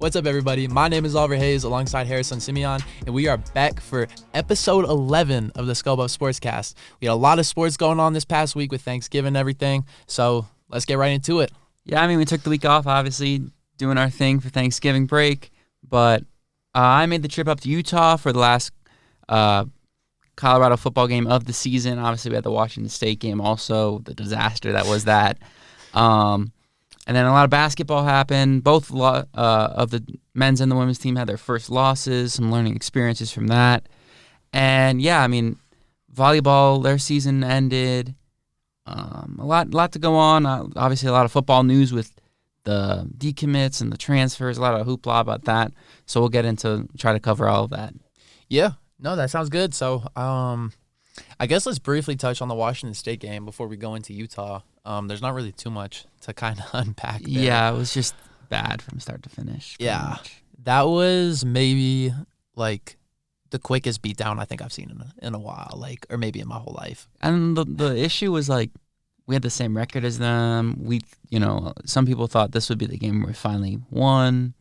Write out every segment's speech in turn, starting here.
What's up, everybody? My name is Oliver Hayes alongside Harrison Simeon, and we are back for episode 11 of the Scope Up SportsCast. We had a lot of sports going on this past week with Thanksgiving and everything, so let's get right into it. Yeah, I mean, we took the week off, obviously, doing our thing for Thanksgiving break, but I made the trip up to Utah for the last Colorado football game of the season. Obviously, we had the Washington State game also, the disaster that was that. And then a lot of basketball happened. Both of the men's and the women's team had their first losses, some learning experiences from that. And, yeah, I mean, volleyball, their season ended. A lot to go on. Obviously, a lot of football news with the decommits and the transfers, a lot of hoopla about that. So we'll get into, try to cover all of that. Yeah, no, that sounds good. So I guess let's briefly touch on the Washington State game before we go into Utah. There's not really too much to kind of unpack there. Yeah, it was just bad from start to finish. Yeah, much. That was maybe like the quickest beatdown I think I've seen in a while, or maybe in my whole life. And the issue was we had the same record as them. Some people thought this would be the game where we finally won,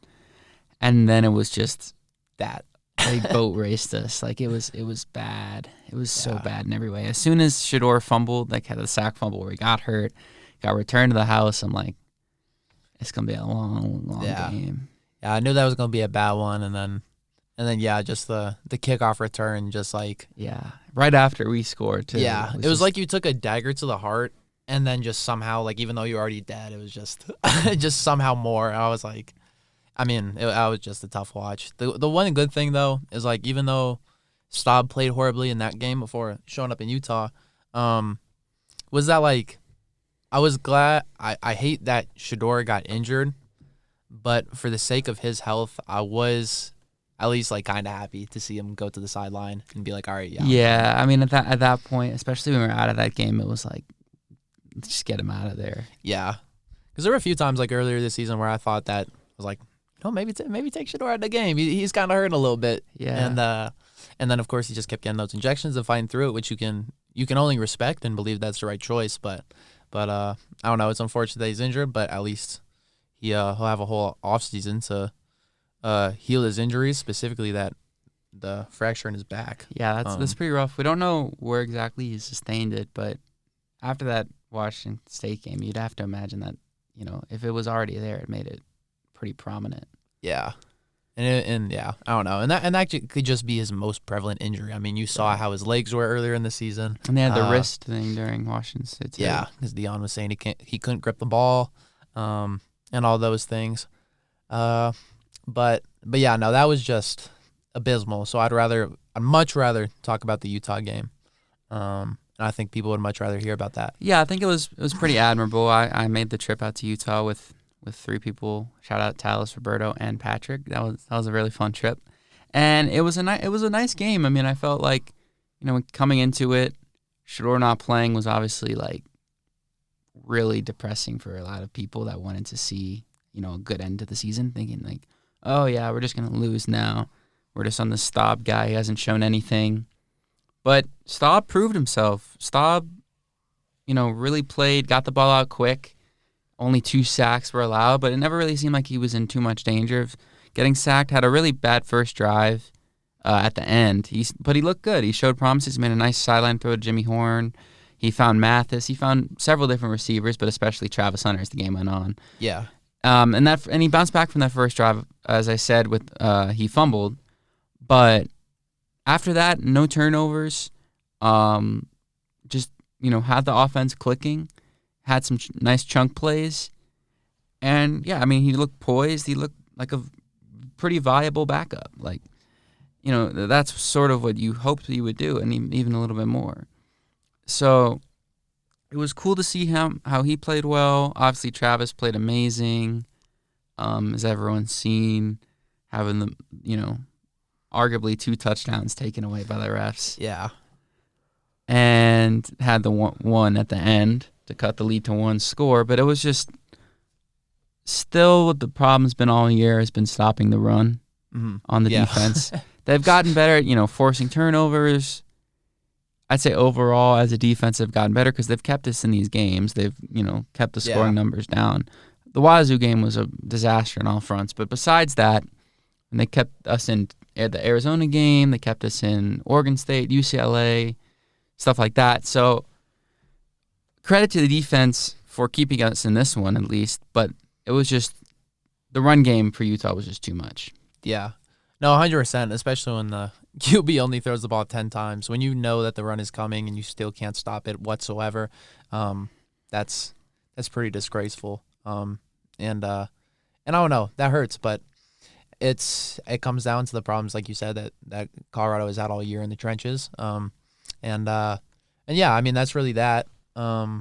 and then it was just that they boat raced us. It was bad. It was so bad in every way. As soon as Shedeur fumbled, had the sack fumble where he got hurt, got returned to the house, I'm like, it's gonna be a long game. Yeah, I knew that was gonna be a bad one, and then just the kickoff return, right after we scored too. Yeah, it was like you took a dagger to the heart, and then just somehow, even though you're already dead, it was just just somehow more. I was like, I was just a tough watch. The one good thing though is even though Staub played horribly in that game before showing up in Utah, was that I was glad. I hate that Shedeur got injured, but for the sake of his health, I was at least kind of happy to see him go to the sideline and be like, all right, yeah. Yeah, I mean at that point, especially when we were out of that game, it was just get him out of there. Yeah, because there were a few times earlier this season where I thought that I was maybe take Shedeur out of the game. He's kind of hurting a little bit. Yeah, and then of course he just kept getting those injections and fighting through it, which you can only respect and believe that's the right choice. But I don't know. It's unfortunate that he's injured, but at least he'll have a whole offseason to heal his injuries, specifically the fracture in his back. Yeah, that's pretty rough. We don't know where exactly he sustained it, but after that Washington State game, you'd have to imagine that if it was already there, it made it pretty prominent. Yeah. And I don't know. And that could just be his most prevalent injury. I mean, you saw how his legs were earlier in the season. And they had the wrist thing during Washington State too. Yeah, because Dion was saying he couldn't grip the ball, and all those things. But yeah, no, that was just abysmal. So I'd much rather talk about the Utah game. And I think people would much rather hear about that. Yeah, I think it was pretty admirable. I made the trip out to Utah with 3 people. Shout out Talis, Roberto, and Patrick. That was a really fun trip, and it was a nice game. I mean, I felt coming into it, Shedeur not playing was obviously really depressing for a lot of people that wanted to see a good end to the season, thinking oh yeah, we're just gonna lose now. We're just on the Staub guy. He hasn't shown anything, but Staub proved himself. Staub, really played, got the ball out quick. Only 2 sacks were allowed, but it never really seemed like he was in too much danger of getting sacked. Had a really bad first drive at the end. But he looked good. He showed promises. He made a nice sideline throw to Jimmy Horn. He found Mathis. He found several different receivers, but especially Travis Hunter as the game went on. Yeah. And he bounced back from that first drive, as I said, with he fumbled. But after that, no turnovers. Just had the offense clicking. Had some nice chunk plays, and yeah, I mean, he looked poised. He looked like a pretty viable backup. That's sort of what you hoped he would do, and even a little bit more. So it was cool to see how he played well. Obviously, Travis played amazing, as everyone's seen, having the arguably 2 touchdowns taken away by the refs. Yeah, and had the one at the end to cut the lead to 1 score, but it was just still what the problem's been all year has been stopping the run on the defense. They've gotten better at, forcing turnovers. I'd say overall as a defense they've gotten better because they've kept us in these games. They've, kept the scoring numbers down. the Wazoo game was a disaster on all fronts. But besides that, and they kept us in the Arizona game, they kept us in Oregon State, UCLA, stuff like that. So credit to the defense for keeping us in this one at least, but it was just the run game for Utah was just too much. Yeah. No, 100%, especially when the QB only throws the ball 10 times. When you know that the run is coming and you still can't stop it whatsoever, that's pretty disgraceful. And I don't know, that hurts, but it comes down to the problems, like you said, that Colorado has had all year in the trenches. And yeah, I mean, that's really that. I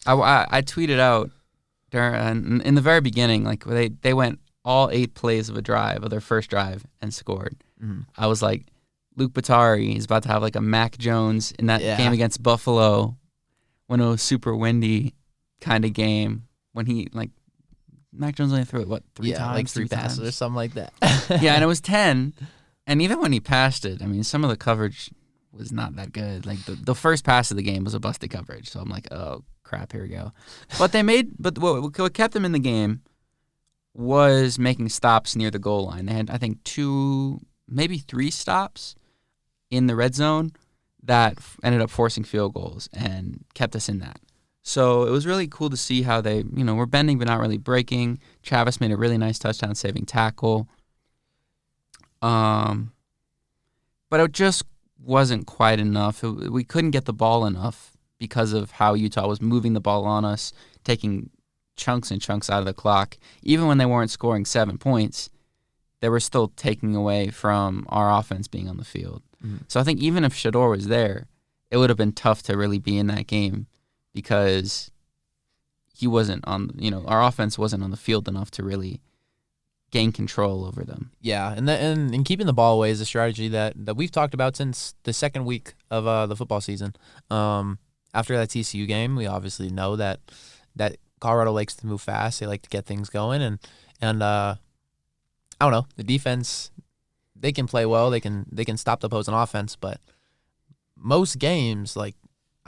tweeted out during in the very beginning, like they went all 8 plays of a drive, of their first drive, and scored. Mm-hmm. I was like, Luke Batari is about to have like a Mac Jones in that game against Buffalo when it was super windy kind of game. When he, like, Mac Jones only threw it, 3 times? Like 3 passes times? or something like that. Yeah, and it was 10. And even when he passed it, I mean, some of the coverage was not that good. Like, the first pass of the game was a busted coverage. So I'm like, oh, crap, here we go. But what kept them in the game was making stops near the goal line. They had, I think, 2, maybe 3 stops in the red zone that ended up forcing field goals and kept us in that. So it was really cool to see how they, were bending but not really breaking. Travis made a really nice touchdown-saving tackle. But it just wasn't quite enough. We couldn't get the ball enough because of how Utah was moving the ball on us, taking chunks and chunks out of the clock. Even when they weren't scoring 7 points, they were still taking away from our offense being on the field. Mm-hmm. So I think even if Shador was there, it would have been tough to really be in that game because he wasn't on, our offense wasn't on the field enough to really gain control over them. Yeah, and keeping the ball away is a strategy that we've talked about since the second week of the football season. After that TCU game, we obviously know that Colorado likes to move fast. They like to get things going, and I don't know, the defense, they can play well. They can stop the opposing offense, but most games, like,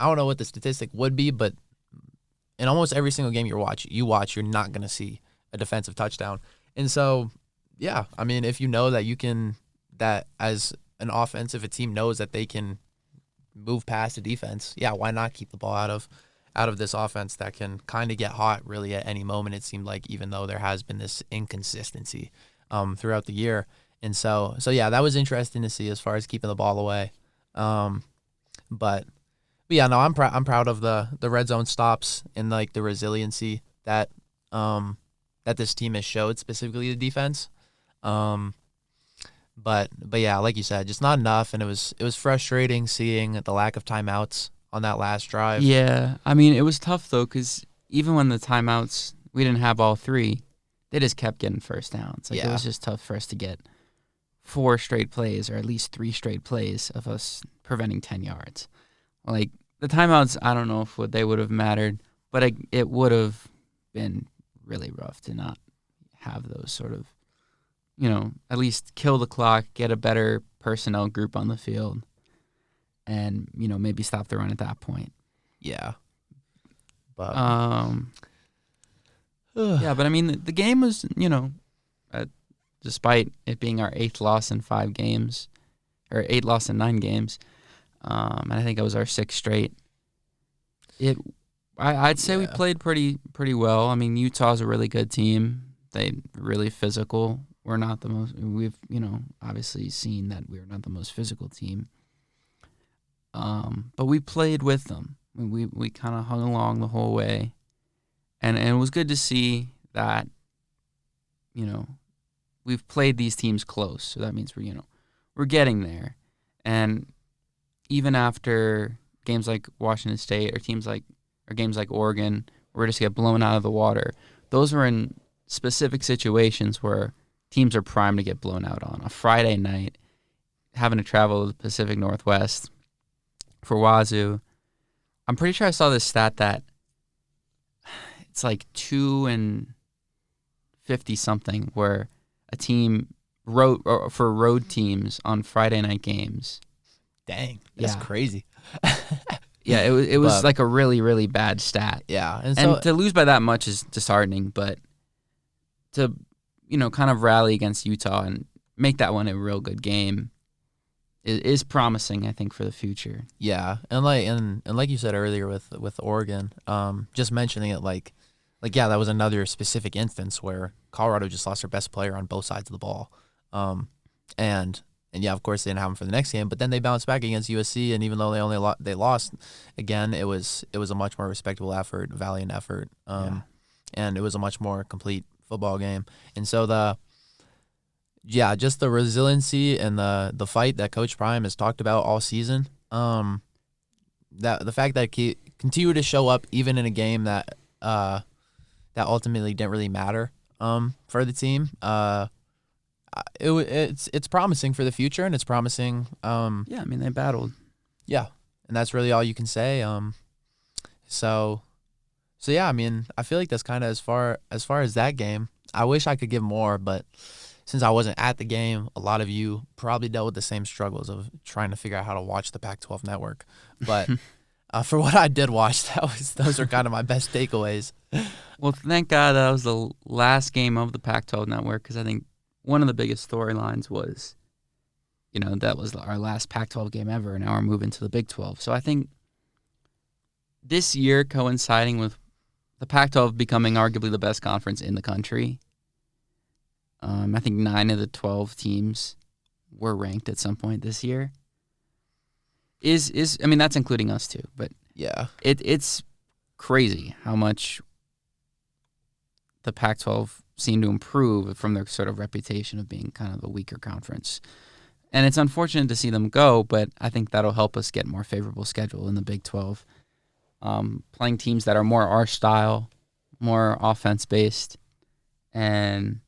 I don't know what the statistic would be, but in almost every single game you're not going to see a defensive touchdown. And so, yeah, I mean, if you know that as an offense, if a team knows that they can move past the defense, yeah, why not keep the ball out of this offense that can kind of get hot really at any moment, it seemed like, even though there has been this inconsistency throughout the year. And so yeah, that was interesting to see as far as keeping the ball away. But yeah, no, I'm proud of the red zone stops and like the resiliency that this team has showed, specifically the defense. But yeah, like you said, just not enough, and it was frustrating seeing the lack of timeouts on that last drive. Yeah, I mean, it was tough though, because even when the timeouts, we didn't have all 3, they just kept getting first downs. Like, It was just tough for us to get 4 straight plays, or at least 3 straight plays of us preventing 10 yards. Like, the timeouts, I don't know if they would have mattered, but it would have been really rough to not have those sort of, at least kill the clock, get a better personnel group on the field, and, maybe stop the run at that point. Yeah. But yeah, but I mean, the game was, despite it being our 8th loss in 5 games, or 8th loss in 9 games, and I think it was our 6th straight. I'd say we played pretty well. I mean, Utah's a really good team. They're really physical. We're not the most. We've obviously seen that we're not the most physical team. But we played with them. We kind of hung along the whole way, and it was good to see that. We've played these teams close, so that means we're getting there, and even after games like Washington State or games like Oregon, where we just get blown out of the water, those were in specific situations where teams are primed to get blown out on. A Friday night, having to travel to the Pacific Northwest for Wazoo, I'm pretty sure I saw this stat that it's like 2-50-something where a team for road teams on Friday night games. Dang, that's crazy. Yeah, it was But- like a really, really bad stat. Yeah, and so And to lose by that much is disheartening, but to, kind of rally against Utah and make that one a real good game is promising, I think, for the future. yeah, and like you said earlier with Oregon, just mentioning it like yeah, that was another specific instance where Colorado just lost their best player on both sides of the ball, and yeah, of course they didn't have him for the next game, but then they bounced back against USC, and even though they lost again, it was a much more respectable effort, valiant effort, and it was a much more complete football game, and so just the resiliency and the fight that Coach Prime has talked about all season. That the fact that he continued to show up even in a game that ultimately didn't really matter for the team. It's promising for the future, and it's promising. Yeah, I mean, they battled. Yeah, and that's really all you can say. So yeah, I mean, I feel like that's kind of as far as that game. I wish I could give more, but since I wasn't at the game, a lot of you probably dealt with the same struggles of trying to figure out how to watch the Pac-12 network. But for what I did watch, those are kind of my best takeaways. Well, thank God that was the last game of the Pac-12 network, because I think one of the biggest storylines was, that was our last Pac-12 game ever, and now we're moving to the Big 12. So I think this year coinciding with the Pac-12 becoming arguably the best conference in the country, I think 9 of the 12 teams were ranked at some point this year. I mean, that's including us too, but Yeah, it's crazy how much the Pac-12 seemed to improve from their sort of reputation of being kind of a weaker conference. And it's unfortunate to see them go, but I think that'll help us get more favorable schedule in the Big 12. Playing teams that are more our style, more offense-based, and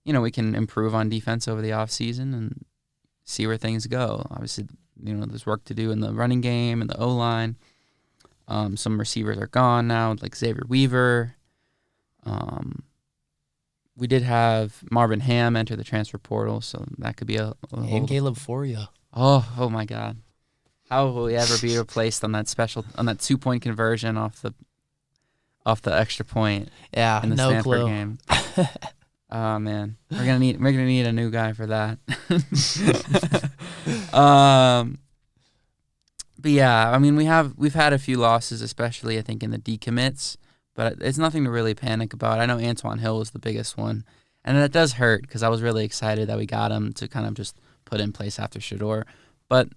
we can improve on defense over the offseason and see where things go. Obviously, there's work to do in the running game and the O-line. Some receivers are gone now, like Xavier Weaver. We did have Marvin Ham enter the transfer portal, so that could be a and Caleb Foria. Oh my God. How will he ever be replaced on that 2-point conversion off the extra point Yeah, in the no Stanford clue. game? Oh man, we're gonna need a new guy for that. But yeah, I mean we've had a few losses, especially I think in the decommits, but it's nothing to really panic about. I know Antoine Hill was the biggest one, and that does hurt because I was really excited that we got him to kind of just put in place after Shedeur. But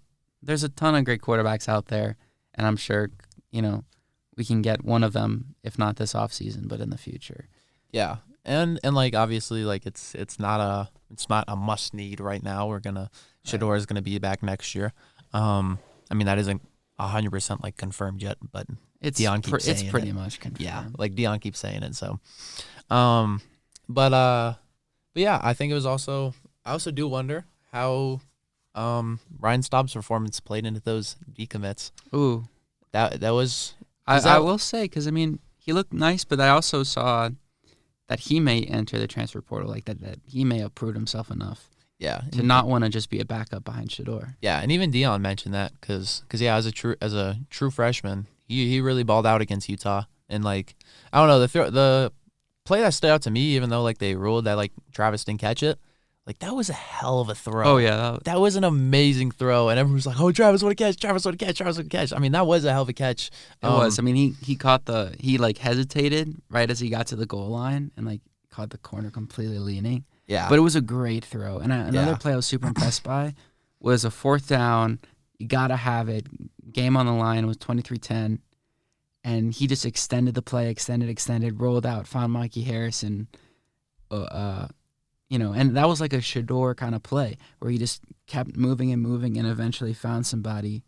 there's a ton of great quarterbacks out there, and I'm sure we can get one of them, if not this offseason, but in the future. Yeah, and like obviously like it's not a must need right now. Shedeur is gonna be back next year. I mean that isn't 100% like confirmed yet, but Dion keeps saying it's pretty it. much confirmed. Yeah, like Dion keeps saying it. So, but yeah, I think it was also. I also do wonder how Ryan Staub's performance played into those decommits. Ooh, That was. I will say, because I mean he looked nice, but I also saw that he may enter the transfer portal, like that he may have proved himself enough Yeah, to not want to just be a backup behind Shedeur. Yeah, and even Dion mentioned that because yeah, as a true freshman, he really balled out against Utah, and like I don't know the play that stood out to me, even though like they ruled that like Travis didn't catch it, like that was a hell of a throw. Oh yeah, that was an amazing throw, and everyone was like, "Oh, Travis, what a catch! Travis, what a catch! Travis, what a catch!" I mean, that was a hell of a catch. it was. I mean, he caught he like hesitated right as he got to the goal line and like caught the corner completely leaning. Yeah, But it was a great throw. And another play I was super impressed by was a 4th down. You got to have it. Game on the line. It was 23-10. And he just extended the play, extended, rolled out, found Mikey Harrison. And that was like a Shedeur kind of play where he just kept moving and eventually found somebody.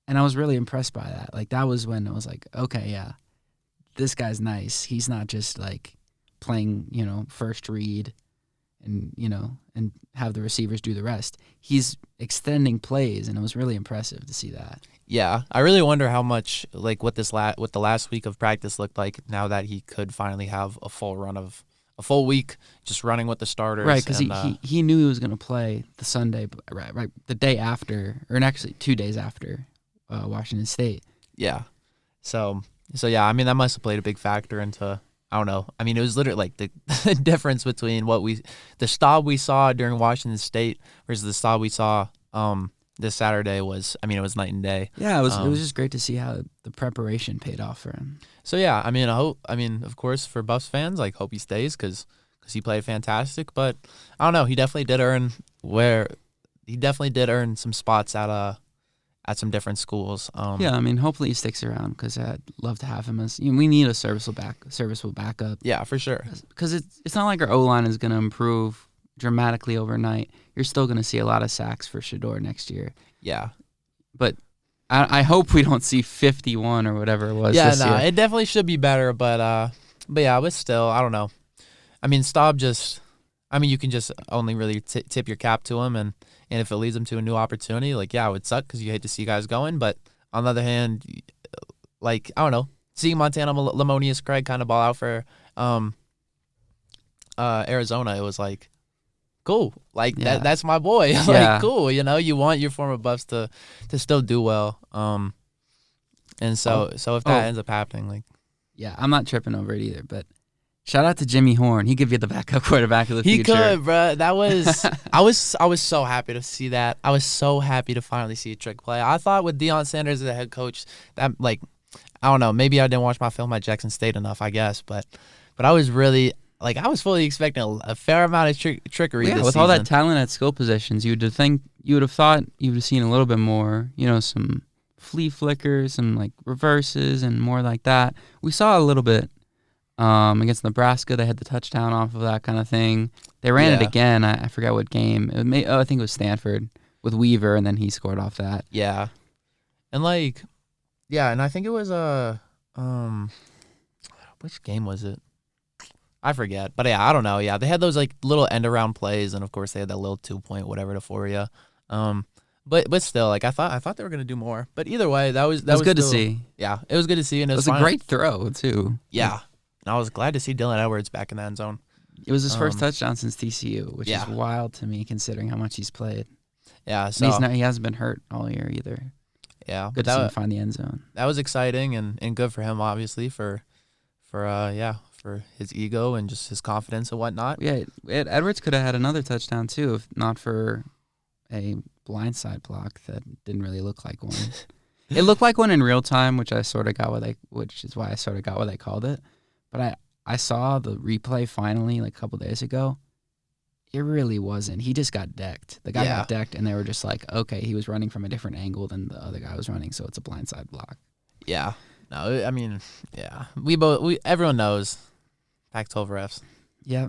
And I was really impressed by that. Like, that was when I was like, okay, yeah, this guy's nice. He's not just like playing, first read and have the receivers do the rest. He's extending plays, and it was really impressive to see that. Yeah, I really wonder how much like what the last week of practice looked like now that he could finally have a full week just running with the starters. Right, because he knew he was going to play the Sunday, right, the day after, or actually 2 days after Washington State. Yeah. So yeah, I mean, that must have played a big factor into, I don't know. I mean, it was literally like the difference between the Staub we saw during Washington State versus the Staub we saw this Saturday was, I mean, it was night and day. Yeah, it was just great to see how the preparation paid off for him. So yeah, I mean, of course, for Buffs fans, like, hope he stays because he played fantastic. But I don't know, he definitely did earn some spots at some different schools. Yeah, I mean, hopefully he sticks around because I'd love to have him as. We need a serviceable backup. Yeah, for sure. Because it's not like our O-line is going to improve dramatically overnight. You're still going to see a lot of sacks for Shedeur next year. Yeah, but I hope we don't see 51 or whatever it was. Yeah, this year. It definitely should be better. But still, I don't know. I mean, Staub you can just only really tip your cap to him, and if it leads him to a new opportunity, like, yeah, it would suck because you hate to see guys going. But on the other hand, like, I don't know, seeing Montana Lamonius Craig kind of ball out for Arizona, it was like, cool. Like, yeah. that's my boy. Like, yeah. Cool. You know, you want your former Buffs to still do well. And so if that ends up happening, like, yeah, I'm not tripping over it either, but shout out to Jimmy Horn. He could be the backup quarterback of the future. He could, bro. That was I was so happy to see that. I was so happy to finally see a trick play. I thought with Deion Sanders as the head coach, that, like, I don't know, maybe I didn't watch my film at Jackson State enough, I guess, but I was really, like, I was fully expecting a fair amount of trickery this with season. all that talent at skill positions, you would have thought you would have seen a little bit more, some flea flickers and, like, reverses and more like that. We saw a little bit against Nebraska. They had the touchdown off of that kind of thing. They ran it again. I forget what game. I think it was Stanford with Weaver, and then he scored off that. Yeah. And, like, yeah, and I think it was which game was it? I forget. But yeah, I don't know. Yeah, they had those, like, little end around plays, and of course they had that little 2-point whatever to for you. But still, like, I thought they were gonna do more. But either way, that was good to still, see. Yeah, it was good to see, and it was a great throw too. Yeah, and I was glad to see Dylan Edwards back in the end zone. It was his first touchdown since TCU, which is wild to me considering how much he's played. Yeah, so he hasn't been hurt all year either. Yeah, good to see him find the end zone. That was exciting and good for him, obviously, for his ego and just his confidence and whatnot. Yeah, Edwards could have had another touchdown too, if not for a blindside block that didn't really look like one. It looked like one in real time, which is why I sort of got what they called it. But I saw the replay finally, like, a couple days ago. It really wasn't. He just got decked. The guy got decked, and they were just like, okay, he was running from a different angle than the other guy was running, so it's a blindside block. Yeah. No, I mean, yeah. Everyone knows Pac-12 refs. Yeah.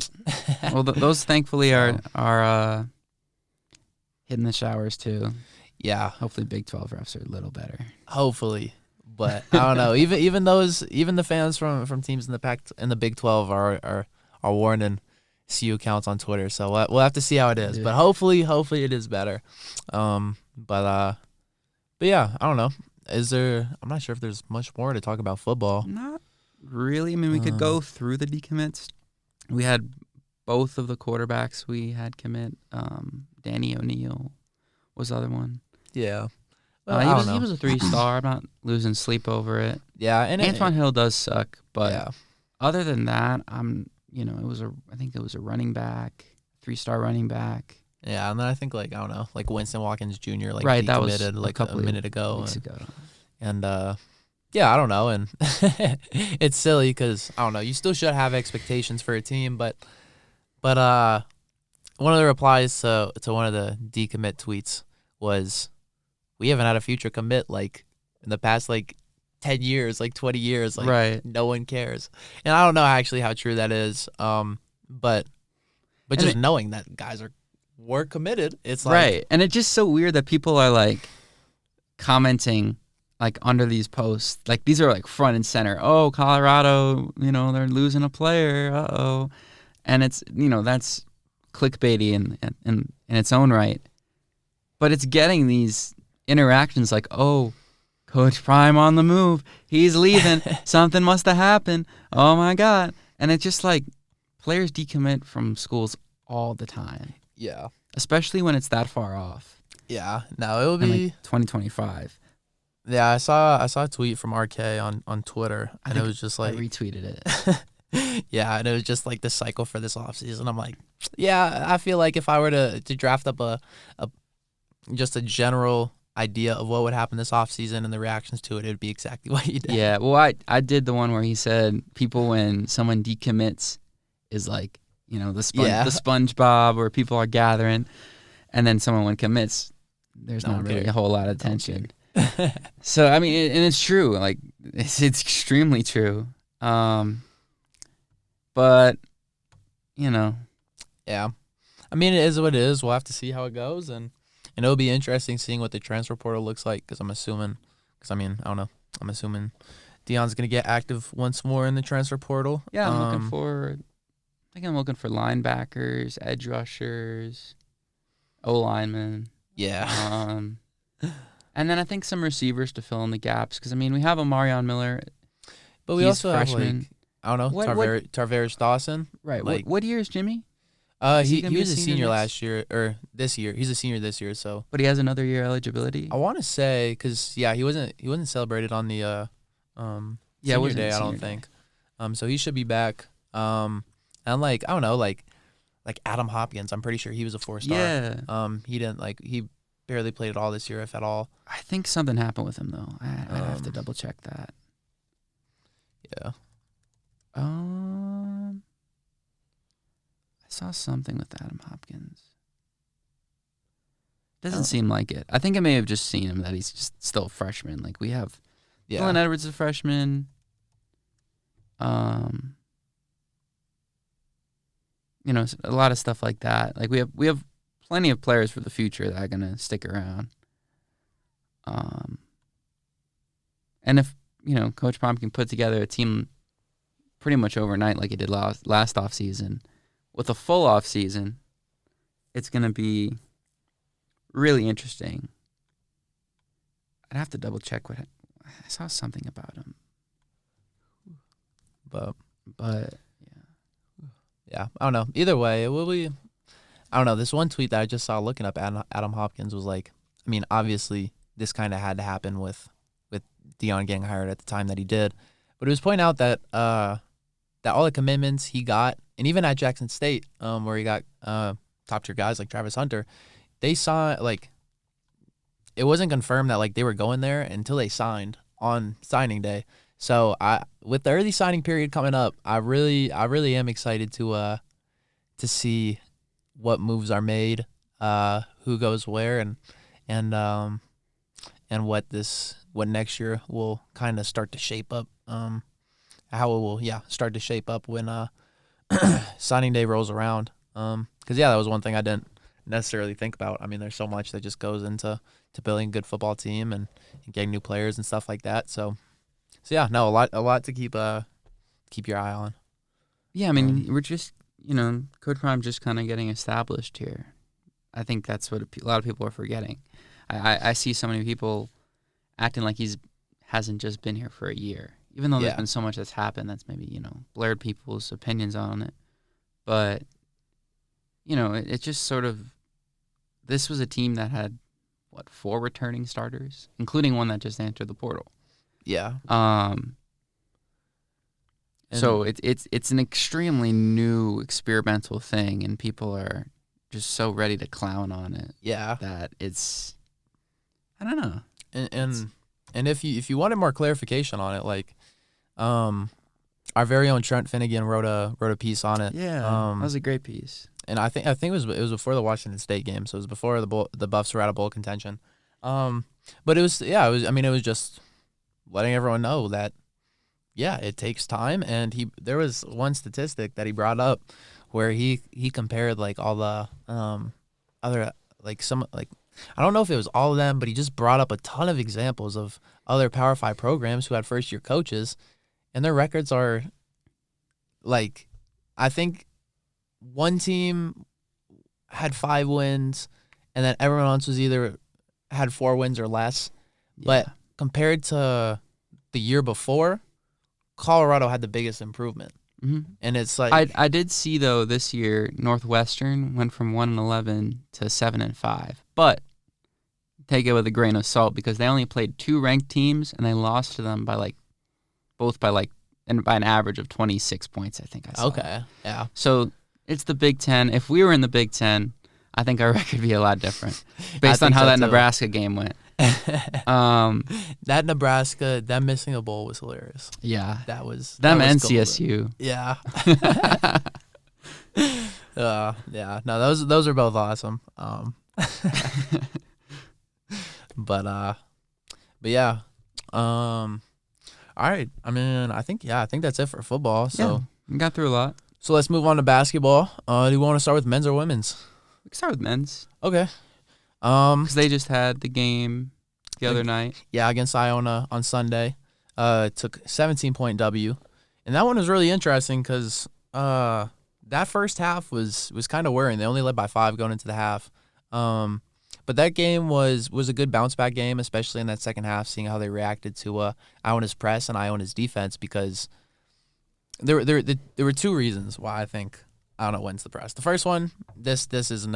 Well, those thankfully are hitting the showers too. Yeah. Hopefully Big 12 refs are a little better. Hopefully. But I don't know. Even the fans from teams in the Big 12 are warning CU accounts on Twitter. So we'll have to see how it is. Yeah. But hopefully it is better. But yeah, I don't know. I'm not sure if there's much more to talk about football. Not really. I mean, we could go through the decommits. We had both of the quarterbacks we had commit. Danny O'Neal was the other one. Yeah. Well, he was a 3-star. I'm not losing sleep over it. Yeah, and Antoine Hill does suck, but other than that, I think it was a running back, 3-star running back. Yeah, and then I think, like, I don't know, like Winston Watkins Jr. like right, that was like a minute ago. Weeks ago. And yeah, I don't know, and it's silly because I don't know, you still should have expectations for a team, but one of the replies to one of the decommit tweets was, we haven't had a future commit like in the past, like, 10 years, like 20 years, like, right. No one cares. And I don't know actually how true that is. But just knowing that guys were committed, it's like, right. And it's just so weird that people are, like, commenting, like, under these posts, like, these are, like, front and center. Oh, Colorado, they're losing a player. Uh-oh. And it's, that's clickbaity in its own right. But it's getting these interactions like, oh, Coach Prime on the move. He's leaving. Something must have happened. Oh, my God. And it's just like players decommit from schools all the time. Yeah. Especially when it's that far off. Yeah. No, it will be like 2025. Yeah, I saw a tweet from RK on Twitter, I and it think was just I like, retweeted it. yeah, and it was just like the cycle for this offseason. I'm like, yeah, I feel like if I were to draft up a just a general idea of what would happen this offseason and the reactions to it, it'd be exactly what he did. Yeah, well, I did the one where he said people when someone decommits is like, the Yeah. SpongeBob where people are gathering, and then someone when commits, there's No not one really cared. a whole lot of No one tension. So I mean, and it's true. Like it's extremely true. But Yeah. I mean, it is what it is. We'll have to see how it goes, and it'll be interesting seeing what the transfer portal looks like. Because I mean, I don't know. I'm assuming Deion's gonna get active once more in the transfer portal. yeah, I think I'm looking for linebackers, edge rushers, O linemen. Yeah. And then I think some receivers to fill in the gaps because I mean we have a Marion Miller. But we He's also have freshman. like, I don't know, Tarvarius Dawson. Right. Like, What year is Jimmy? he gonna be was a a senior senior next- last year or this year. He's a senior this year, so But he has another year eligibility. I want to say because he wasn't celebrated on the Yeah, it senior wasn't day. I senior don't day. think. So he should be back. And like I don't know, like Adam Hopkins. I'm pretty sure he was a 4-star. Yeah. He didn't like he barely played at all this year, if at all. I think something happened with him though. I have to Um, double check that. Yeah. I saw something with Adam Hopkins. Doesn't Oh. seem like it. I think I may have just seen him that he's just still a freshman. Like we have Yeah. Dylan Edwards is a freshman. A lot of stuff like that. Like we have plenty of players for the future that are gonna stick around. And if Coach Prom can put together a team pretty much overnight like he did last offseason, with a full offseason, it's gonna be really interesting. I'd have to double check I saw something about him, But yeah. I don't know. Either way, it will be. I don't know. This one tweet that I just saw looking up Adam Hopkins was like, I mean, obviously this kind of had to happen with Deion getting hired at the time that he did, but it was pointing out that that all the commitments he got, and even at Jackson State, where he got top tier guys like Travis Hunter, they saw like it wasn't confirmed that like they were going there until they signed on signing day. So with the early signing period coming up, I really am excited to see what moves are made, who goes where, and what next year will kind of start to shape up. How it will start to shape up when signing day rolls around. Because that was one thing I didn't necessarily think about. I mean, there's so much that just goes into building a good football team and getting new players and stuff like that. So yeah, no, a lot to keep your eye on. Yeah, I mean, we're just, Coach Prime just kind of getting established here. I think that's what a lot of people are forgetting. I see so many people acting like hasn't just been here for a year, even though there's been so much that's happened that's maybe, blurred people's opinions on it. But, it just sort of, this was a team that had, 4 returning starters, including one that just entered the portal. Yeah. So it's an extremely new experimental thing, and people are just so ready to clown on it. Yeah. That it's, I don't know. And if you wanted more clarification on it, like, our very own Trent Finnegan wrote a piece on it. Yeah, that was a great piece. And I think it was before the Washington State game, so it was before the Buffs were out of bowl contention. But it was just letting everyone know that it takes time, and there was one statistic that he brought up where he compared like all the other I don't know if it was all of them, but he just brought up a ton of examples of other Power 5 programs who had first year coaches, and their records are like, I think one team had 5 wins, and then everyone else was either had 4 wins or less. Yeah. But compared to the year before, Colorado had the biggest improvement. Mm-hmm. And it's like I did see though this year Northwestern went from 1-11 to 7-5, but take it with a grain of salt because they only played 2 ranked teams and they lost to them by both by an average of 26 points, I think I saw. Okay, yeah. So it's the Big Ten. If we were in the Big Ten, I think our record would be a lot different based on how that Nebraska game went. That Nebraska, them missing a bowl was hilarious. Yeah. That was them that was and CSU. Yeah. Yeah. No, those are both awesome. But yeah. All right. I mean, I think that's it for football. So yeah, we got through a lot. So let's move on to basketball. Do you want to start with men's or women's? We can start with men's. Okay. Because they just had the game the other night. Yeah, against Iona on Sunday. Took 17-point W. And that one was really interesting because that first half was kind of worrying. They only led by 5 going into the half. But that game was a good bounce-back game, especially in that second half, seeing how they reacted to Iona's press and Iona's defense because there were 2 reasons why I think Iona wins the press. The first one, this is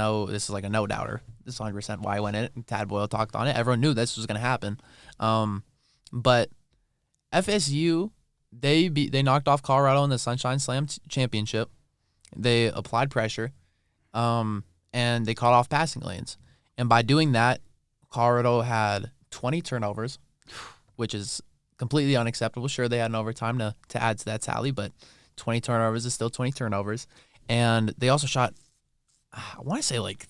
like a no-doubter. This is 100% why I went in it. Tad Boyle talked on it. Everyone knew this was going to happen. But FSU, they knocked off Colorado in the Sunshine Slam Championship. They applied pressure, and they caught off passing lanes. And by doing that, Colorado had 20 turnovers, which is completely unacceptable. Sure, they had an overtime to add to that tally, but 20 turnovers is still 20 turnovers. And they also shot, I want to say like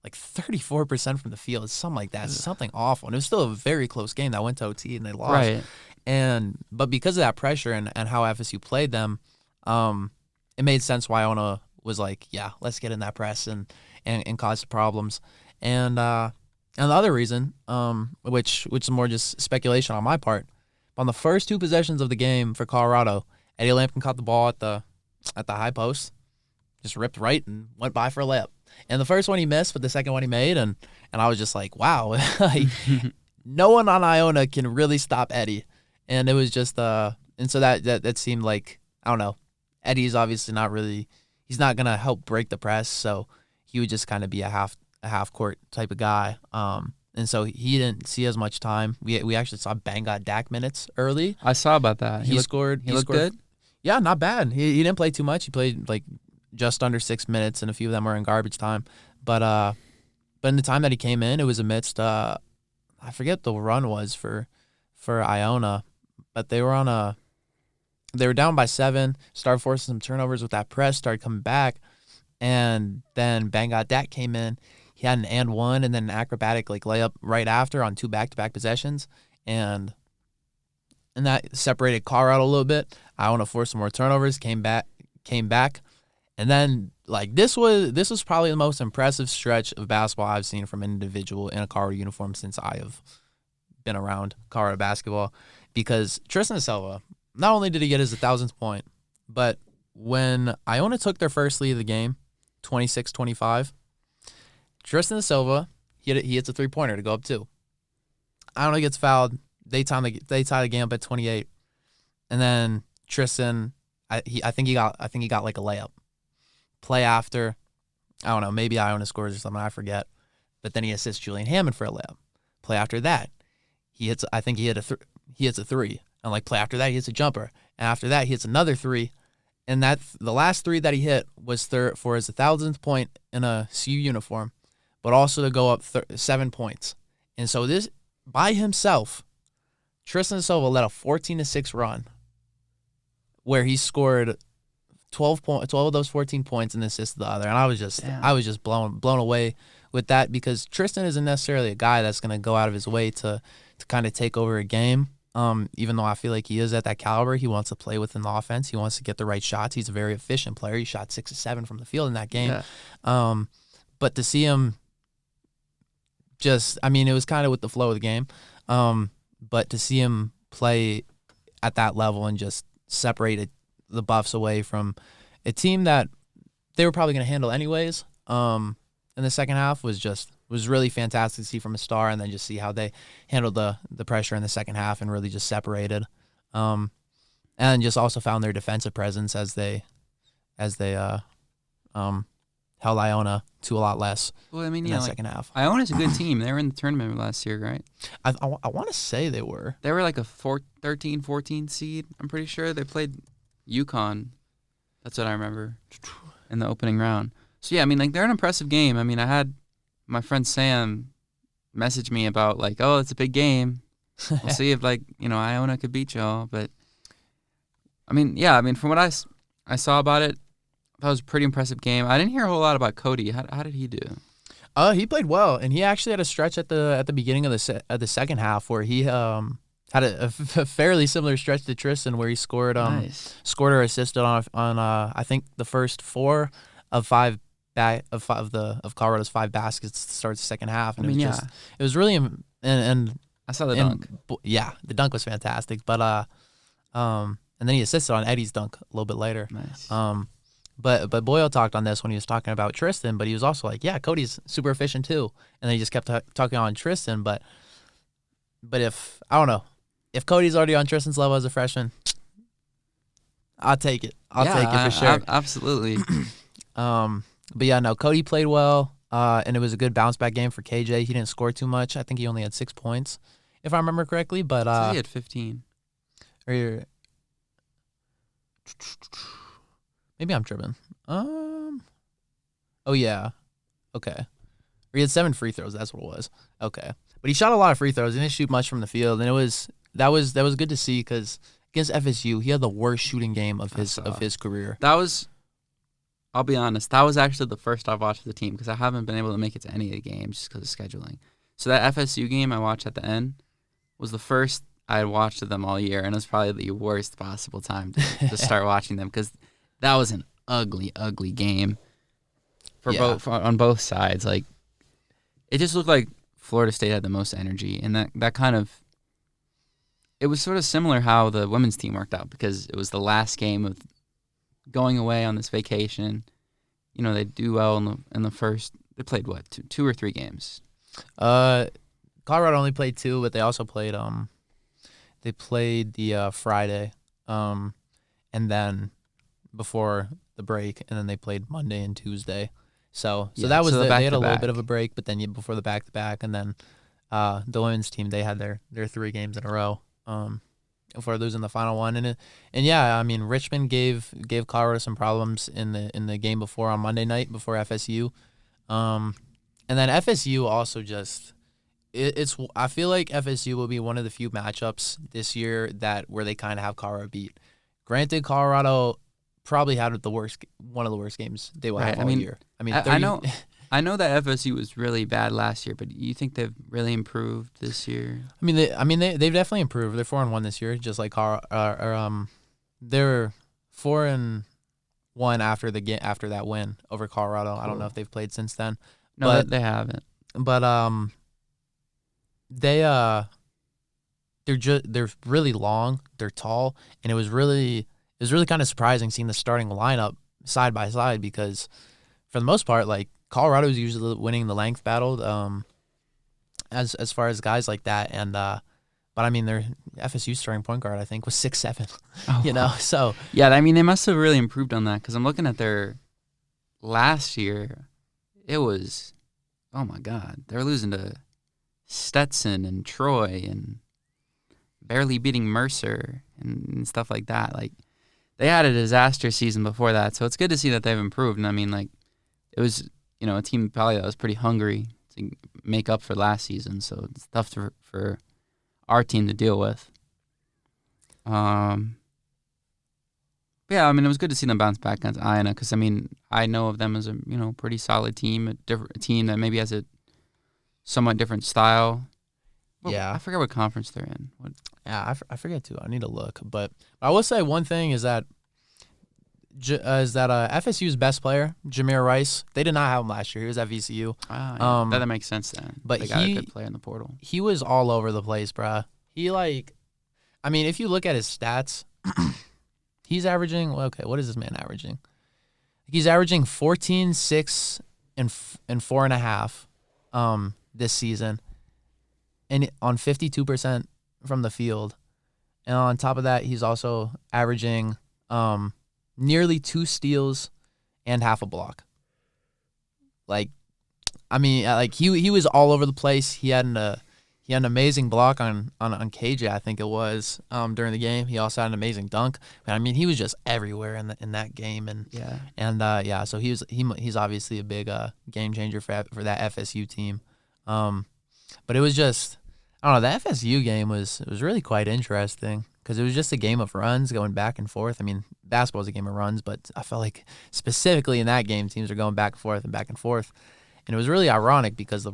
34% from the field, something like that, something awful. And it was still a very close game that went to OT and they lost. Right. But because of that pressure and how FSU played them, it made sense why Iona was like, yeah, let's get in that press and cause some problems. And the other reason, which is more just speculation on my part, on the first 2 possessions of the game for Colorado, Eddie Lampkin caught the ball at the high post, just ripped right and went by for a layup. And the first one he missed, but the second one he made, and I was just like, wow, no one on Iona can really stop Eddie. And it was just and so that seemed like, I don't know, Eddie's obviously not really, he's not gonna help break the press, so he would just kind of be a half court type of guy. And so he didn't see as much time. We actually saw Bang got Dak minutes early. I saw about that. He scored. He looked good? Yeah, not bad. He didn't play too much. He played like just under 6 minutes, and a few of them were in garbage time. But in the time that he came in, it was amidst I forget what the run was for Iona, but they were down by 7, started forcing some turnovers with that press, started coming back, and then Bangot Dak came in. He had an and one and then an acrobatic layup right after on 2 back-to-back possessions, and that separated Colorado a little bit. Iona forced some more turnovers, came back, and then this was probably the most impressive stretch of basketball I've seen from an individual in a Colorado uniform since I have been around Colorado basketball, because Tristan Silva, not only did he get his 1,000th point, but when Iona took their first lead of the game, 26-25, Tristan Silva, he hits a 3-pointer to go up 2. Iona gets fouled. They tie the game up at 28, and then Tristan, I think he got like a layup. Play after, I don't know, maybe Iona scores or something, I forget. But then he assists Julian Hammond for a layup. Play after that, he hits a 3, and play after that he hits a jumper, and after that he hits another 3, and the last 3 that he hit was for his 1,000th point in a CU uniform, but also to go up 7 points. And so this by himself, Tristan Silva led a 14-6 run, where he scored 12 of those 14 points and assisted the other. And I was just blown away with that, because Tristan isn't necessarily a guy that's going to go out of his way to kind of take over a game. Even though I feel like he is at that caliber, he wants to play within the offense. He wants to get the right shots. He's a very efficient player. He shot 6 of 7 from the field in that game. Yeah. But to see him it was kind of with the flow of the game. But to see him play at that level and just separate the Buffs away from a team that they were probably going to handle anyways, in the second half was really fantastic to see from a star, and then just see how they handled the pressure in the second half and really just separated, and just also found their defensive presence as they held held Iona to a lot less Well, I mean, in yeah, that like, second half. Iona's a good team. They were in the tournament last year, right? I want to say they were. They were like a 13, 14 seed, I'm pretty sure. They played UConn. That's what I remember in the opening round. So, yeah, I mean, like, they're an impressive game. I mean, I had my friend Sam message me about, like, oh, it's a big game. We'll see if, like, Iona could beat y'all. But, I mean, yeah, I mean, from what I saw about it, that was a pretty impressive game. I didn't hear a whole lot about Cody. How did he do? He played well, and he actually had a stretch at the beginning of the second half where he had a fairly similar stretch to Tristan, where he scored Nice. or assisted on I think the first 4 of 5 of Colorado's 5 baskets to start the second half, and it was really and I saw the dunk. Yeah, the dunk was fantastic, but and then he assisted on Eddie's dunk a little bit later. Nice. But Boyle talked on this when he was talking about Tristan, but he was also like, yeah, Cody's super efficient too, and then he just kept talking on Tristan. But if I don't know, if Cody's already on Tristan's level as a freshman, I'll take it. I'll take it for sure. Absolutely. But yeah, no, Cody played well, and it was a good bounce back game for KJ. He didn't score too much. I think he only had 6 points, if I remember correctly. But so he had 15. Maybe I'm tripping. Oh yeah, okay. Or he had 7 free throws. That's what it was. Okay, but he shot a lot of free throws. He didn't shoot much from the field, and that was good to see because against FSU, he had the worst shooting game of his career. I'll be honest, that was actually the first I've watched of the team because I haven't been able to make it to any of the games just because of scheduling. So that FSU game I watched at the end was the first I had watched of them all year, and it was probably the worst possible time to start watching them because that was an ugly, ugly game on both sides. Like, it just looked like Florida State had the most energy, and that kind of it was sort of similar how the women's team worked out because it was the last game of going away on this vacation. They do well in the first. They played what 2 or 3 games. Colorado only played 2, but they also played the Friday, and then before the break, and then they played Monday and Tuesday. So that was they had a little bit of a break, but then before the back-to-back, and then the women's team, they had their 3 games in a row before losing the final one. And yeah, I mean, Richmond gave Colorado some problems in the game before on Monday night before FSU, and then FSU also just I feel like FSU will be one of the few matchups this year where they kind of have Colorado beat. Granted, Colorado probably had one of the worst games they will have all year. I mean, I know that FSU was really bad last year, but you think they've really improved this year? I mean, they've definitely improved. They're 4-1 this year, just like they're 4-1 after that win over Colorado. Cool. I don't know if they've played since then. No, they haven't. But they're really long, they're tall, and it was really kind of surprising seeing the starting lineup side by side because for the most part, like, Colorado is usually winning the length battle as far as guys like that, and but I mean, their FSU starting point guard I think was 6'7", Wow. So yeah, I mean, they must have really improved on that because I'm looking at their last year. It was, oh my God, they're losing to Stetson and Troy and barely beating Mercer and stuff like that. Like, they had a disaster season before that, so it's good to see that they've improved. And I mean, like, it was a team probably that was pretty hungry to make up for last season, so it's tough for our team to deal with. Yeah, I mean, it was good to see them bounce back against Iona because, I mean, I know of them as a pretty solid team, a team that maybe has a somewhat different style. Well, yeah, I forget what conference they're in. Yeah, I forget too. I need to look, but I will say one thing is that FSU's best player, Jameer Rice, they did not have him last year. He was at VCU. Yeah. That makes sense then. But they got a good player in the portal. He was all over the place, bruh. I mean, if you look at his stats, he's averaging. Okay, what is this man averaging? He's averaging 14, 6, and 4.5 this season, and on 52% from the field. And on top of that, he's also averaging nearly 2 steals and half a block. like, I mean, like he was all over the place. He had an amazing block on KJ, I think it was, during the game. He also had an amazing dunk. But I mean, he was just everywhere in that game, so he's obviously a big game changer for that FSU team. But it was just, I don't know, the FSU game was really quite interesting because it was just a game of runs going back and forth. I mean, basketball is a game of runs, but I felt like specifically in that game, teams are going back and forth and back and forth. And it was really ironic because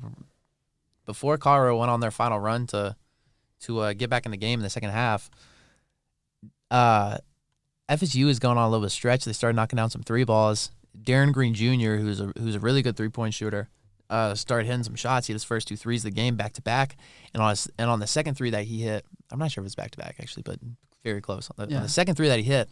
before Colorado went on their final run to get back in the game in the second half, FSU is going on a little bit of stretch. They started knocking down some three balls. Darren Green Jr., who's a really good 3-point shooter, started hitting some shots. He had his first 2 threes of the game back to back, and on the second three that he hit, I'm not sure if it's back to back actually, but very close. On the second three that he hit,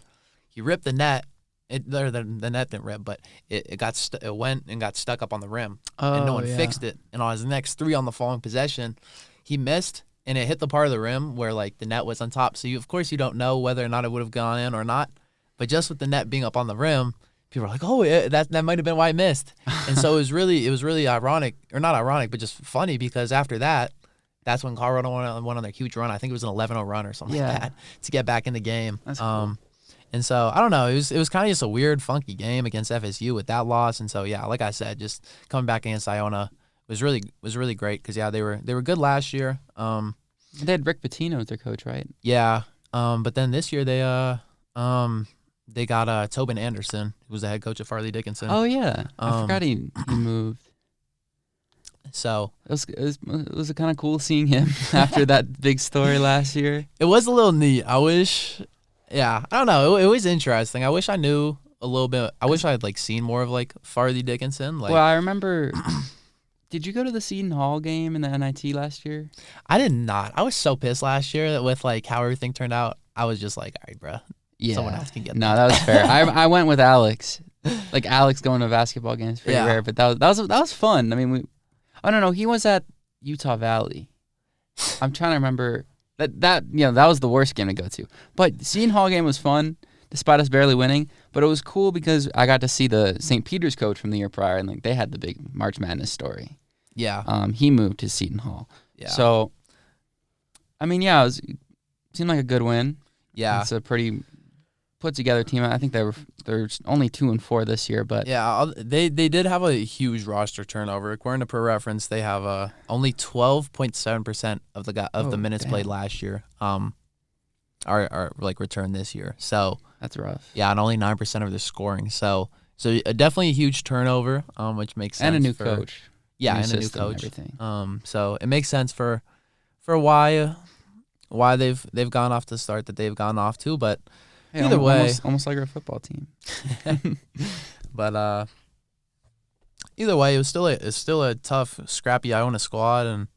he ripped the net. The net didn't rip, but it went and got stuck up on the rim, and no one fixed it. And on his next 3 on the following possession, he missed, and it hit the part of the rim where like the net was on top. So of course you don't know whether or not it would have gone in or not, but just with the net being up on the rim, people are like, oh, that might have been why I missed. And so it was really ironic, or not ironic, but just funny because after that, that's when Colorado went on their huge run. I think it was an 11-0 run or something like that to get back in the game. That's cool. And so I don't know. It was kind of just a weird, funky game against FSU with that loss. And so like I said, just coming back against Iona was really great because they were good last year. They had Rick Pitino as their coach, right? Yeah. But then this year they got Tobin Anderson, who was the head coach at Farley Dickinson. Oh yeah, I forgot he moved. So it was kind of cool seeing him after that big story last year. It was a little neat. I wish. Yeah, I don't know. It was interesting. I wish I knew a little bit. I wish I had like seen more of like Farley Dickinson. Like, well, I remember. Did you go to the Seton Hall game in the NIT last year? I did not. I was so pissed last year with like how everything turned out. I was just like, all right, bro. Yeah. Someone else can get No, that was fair. I went with Alex. Like Alex going to basketball games pretty rare, but that was fun. I mean, I don't know. He was at Utah Valley. I'm trying to remember that was the worst game to go to. But the Seton Hall game was fun, despite us barely winning. But it was cool because I got to see the St. Peter's coach from the year prior, and like they had the big March Madness story. Yeah. He moved to Seton Hall. Yeah. So, I mean, it seemed like a good win. Yeah. It's a pretty put together team. I think they're only 2-4 this year, but they did have a huge roster turnover. According to Pro Reference, they have only 12.7% of the minutes played last year are like returned this year. So that's rough. Yeah, and only 9% of their scoring. So definitely a huge turnover, which makes sense. And a new coach. Yeah, and a new coach. Everything. So it makes sense for why they've gone off the start that they've gone off to, but. Hey, either way, almost like our football team. But either way, it was still a tough, scrappy Iona squad,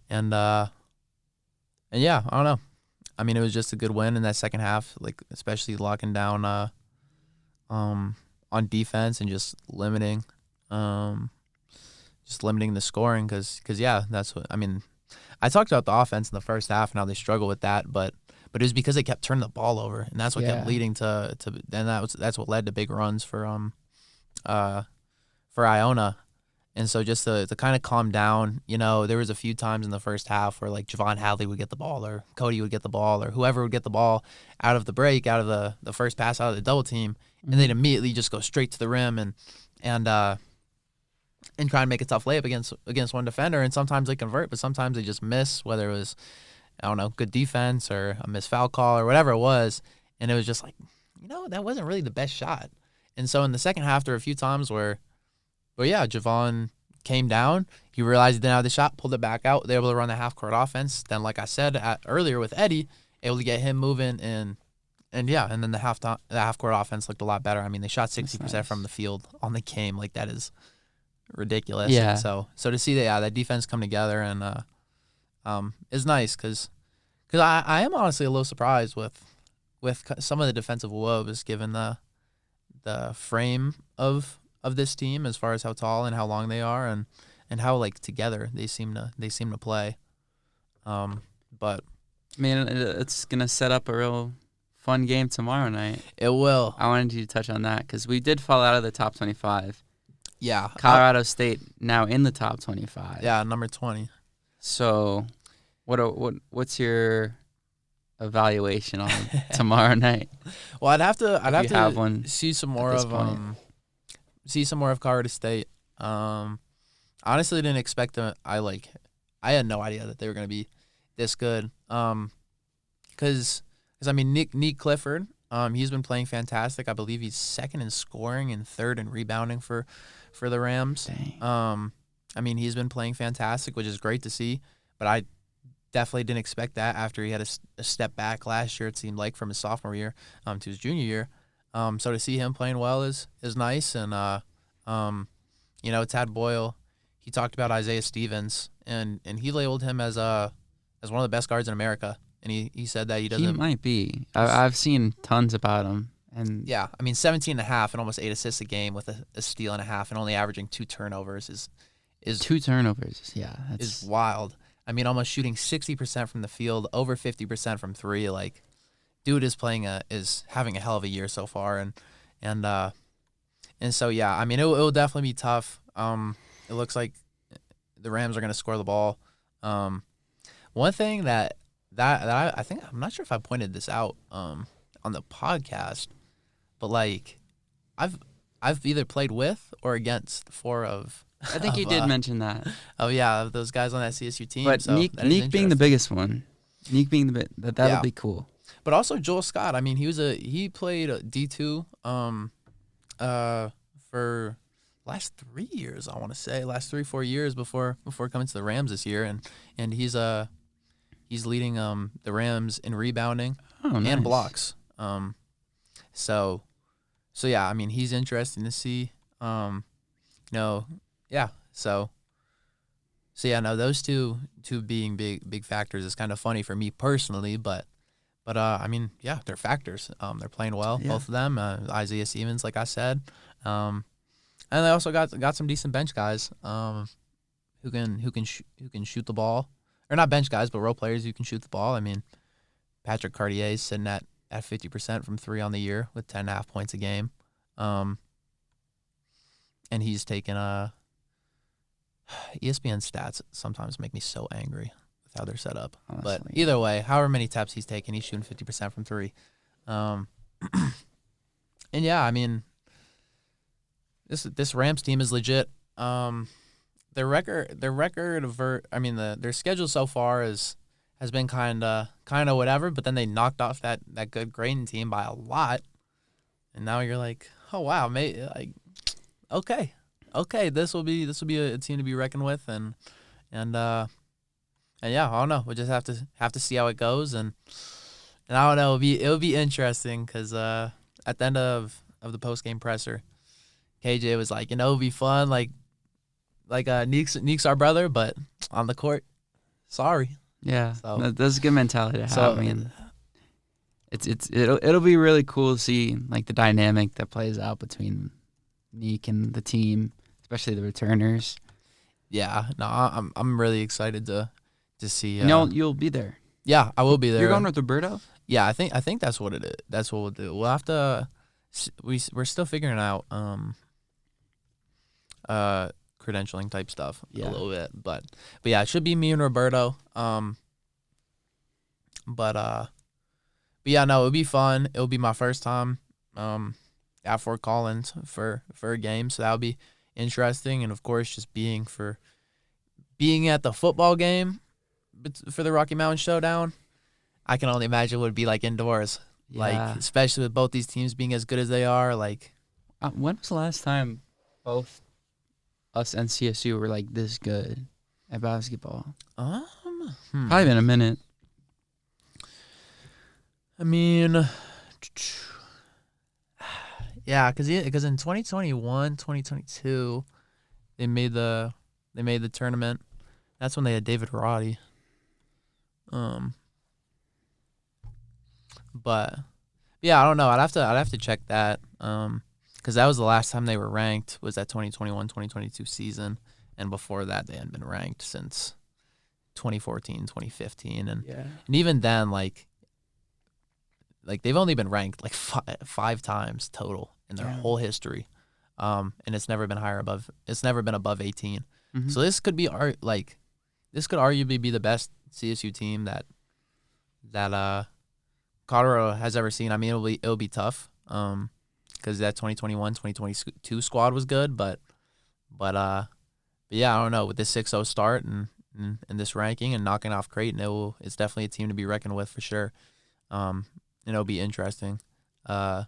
and yeah, I don't know. I mean, it was just a good win in that second half, like especially locking down on defense and just limiting the scoring because that's what I mean. I talked about the offense in the first half and how they struggle with that, but it was because they kept turning the ball over, and that's what kept leading to and that's what led to big runs for Iona. And so just to kind of calm down, there was a few times in the first half where like Javon Hadley would get the ball or Cody would get the ball or whoever would get the ball out of the break, out of the first pass out of the double team, and they'd immediately just go straight to the rim and try and make a tough layup against one defender. And sometimes they convert, but sometimes they just miss, whether it was, I don't know, good defense or a missed foul call or whatever it was. And it was just like, that wasn't really the best shot. And so in the second half, there were a few times where Javon came down. He realized he didn't have the shot, pulled it back out. They were able to run the half-court offense. Then, like I said earlier with Eddie, able to get him moving. And then the half-court offense looked a lot better. I mean, they shot 60% from the field on the game. Like, that is ridiculous. Yeah. And so to see that defense come together and is nice because I am honestly a little surprised with some of the defensive woes given the frame of this team as far as how tall and how long they are and how like together they seem to play. But I mean, it's gonna set up a real fun game tomorrow night. It will. I wanted you to touch on that because we did fall out of the top 25. Yeah. Colorado State now in the top 25. Yeah, number 20. So, what's your evaluation on tomorrow night? Well, I'd have to have one see some more this of point. Colorado State. Honestly, didn't expect them. I had no idea that they were gonna be this good. Because I mean Nick Clifford. He's been playing fantastic. I believe he's second in scoring and third in rebounding for the Rams. Dang. I mean he's been playing fantastic, which is great to see. But I definitely didn't expect that after he had a step back last year. It seemed like from his sophomore year to his junior year. So to see him playing well is nice. And Tad Boyle, he talked about Isaiah Stevens and he labeled him as one of the best guards in America. And he said that he doesn't. He might be. I've seen tons about him. And yeah, I mean 17 and a half and almost 8 assists a game with a steal and a half and only averaging 2 turnovers is 2 turnovers. Yeah, is wild. I mean, almost shooting 60% from the field, over 50% from 3. Like, dude is having a hell of a year so far, and so yeah. I mean, it will definitely be tough. It looks like the Rams are going to score the ball. One thing that I think, I'm not sure if I pointed this out on the podcast, but like I've either played with or against 4 of. I think you did mention that. Oh yeah, of those guys on that CSU team. But so Neek being the biggest one, Neek being that'll be cool. But also Joel Scott. I mean, he played D2 for last 3 years. I want to say last 3-4 years before coming to the Rams this year, and he's leading the Rams in rebounding and blocks. So yeah, I mean he's interesting to see. Yeah, so yeah, no, those two being big factors is kind of funny for me personally, but I mean, yeah, they're factors. They're playing well, both of them. Isaiah Stevens, like I said, and they also got some decent bench guys, who can shoot the ball, or not bench guys, but role players who can shoot the ball. I mean, Patrick Cartier is sitting at 50% from 3 on the year with 10.5 points a game, and he's taken ESPN stats sometimes make me so angry with how they're set up. Honestly. But either way, however many taps he's taking, he's shooting 50% from 3. And yeah, I mean, this Rams team is legit. Their schedule so far has been kind of whatever, but then they knocked off that good Creighton team by a lot, and now you're like, oh wow, mate, like, okay, this will be a team to be reckoned with, and yeah, I don't know. We'll just have to see how it goes, and I don't know. It'll be interesting because at the end of the post game presser, KJ was like, it'll be fun, like Neek's our brother, but on the court, sorry. Yeah, so, that's a good mentality to have. I mean, it'll be really cool to see like the dynamic that plays out between Neek and the team, especially the returners. Yeah, no, I'm really excited to see. You'll be there. Yeah, I will be there. You're going with Roberto? Yeah, I think that's what it is. That's what we'll do. We'll have to. We're still figuring out credentialing type stuff a little bit, but yeah, it should be me and Roberto. But yeah, no, it'll be fun. It'll be my first time at Fort Collins for a game, so that'll be interesting. And of course, just being at the football game for the Rocky Mountain Showdown, I can only imagine what it'd be like indoors. Yeah. Like, especially with both these teams being as good as they are. Like, when was the last time both us and CSU were like this good at basketball? Probably been a minute. I mean, yeah, because in 2021, 2022, they made the tournament. That's when they had David Roddy. But yeah, I don't know. I'd have to check that. Because that was the last time they were ranked, was that 2021-2022 season, and before that they hadn't been ranked since 2014, 2015, and even then, like they've only been ranked like five times total in their whole history. and it's never been above 18. Mhm. So this could be this could arguably be the best CSU team that Colorado has ever seen. I mean, it'll be tough, because that 2021, 2022 squad was good, but yeah, I don't know, with this 6-0 start and this ranking and knocking off Creighton, it's definitely a team to be reckoned with for sure. And it'll be interesting. And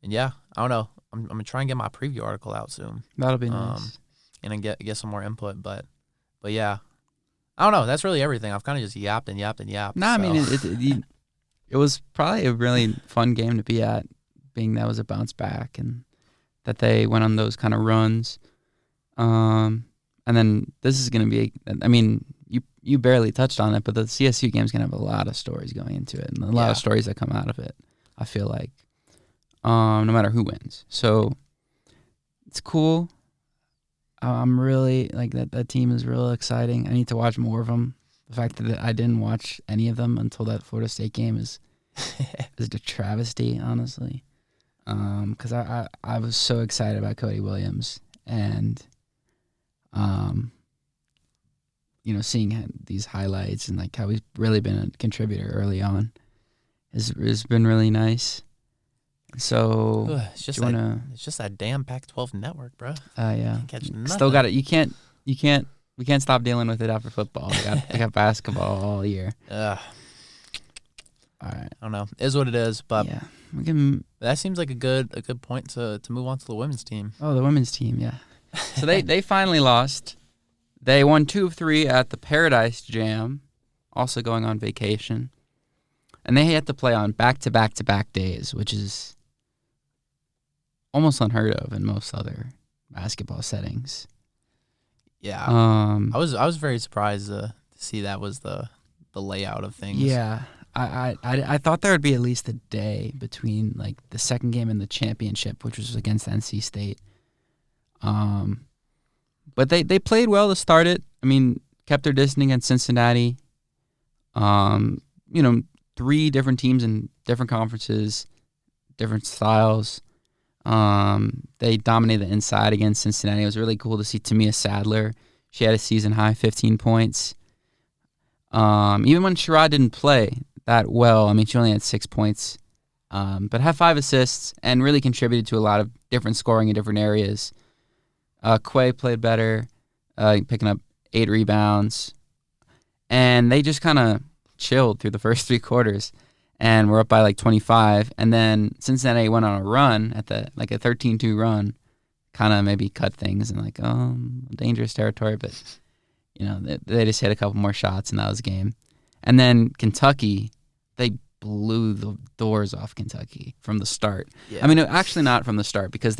yeah, I don't know. I'm gonna try and get my preview article out soon. That'll be nice. And then get some more input, but yeah, I don't know. That's really everything. I've kind of just yapped and yapped and yapped. No, I mean it was probably a really fun game to be at, being that was a bounce back and that they went on those kind of runs. And then this is going to be, I mean, you barely touched on it, but the CSU game is going to have a lot of stories going into it and a lot of stories that come out of it, I feel like, no matter who wins. So it's cool. I'm really, like, that team is real exciting. I need to watch more of them. The fact that I didn't watch any of them until that Florida State game is a travesty, honestly. Because I was so excited about Cody Williams, and seeing these highlights and like how he's really been a contributor early on has been really nice. So it's just that damn Pac-12 network, bro. Yeah. Can't catch nothing. Still got it. We can't stop dealing with it after football. We got basketball all year. All right. I don't know. It is what it is, but yeah, that seems like a good point to move on to the women's team. Oh, the women's team, yeah. So they finally lost. They won 2 of 3 at the Paradise Jam, also going on vacation. And they had to play on back-to-back-to-back days, which is almost unheard of in most other basketball settings. Yeah. I was very surprised to see that was the layout of things. Yeah. I thought there would be at least a day between like the second game and the championship, which was against NC State. But they played well to start it. I mean, kept their distance against Cincinnati. 3 different teams in different conferences, different styles. They dominated the inside against Cincinnati. It was really cool to see Tamia Sadler. She had a season high 15 points. Even when Sherrod didn't play that well, I mean, she only had 6 points, but had 5 assists and really contributed to a lot of different scoring in different areas. Quay played better, picking up 8 rebounds, and they just kind of chilled through the first 3 quarters, and we're up by like 25. And then Cincinnati went on a run at a 13-2 run, kind of maybe cut things and dangerous territory, but they just hit a couple more shots and that was the game. And then Kentucky, they blew the doors off Kentucky from the start. Yeah. I mean, actually not from the start, because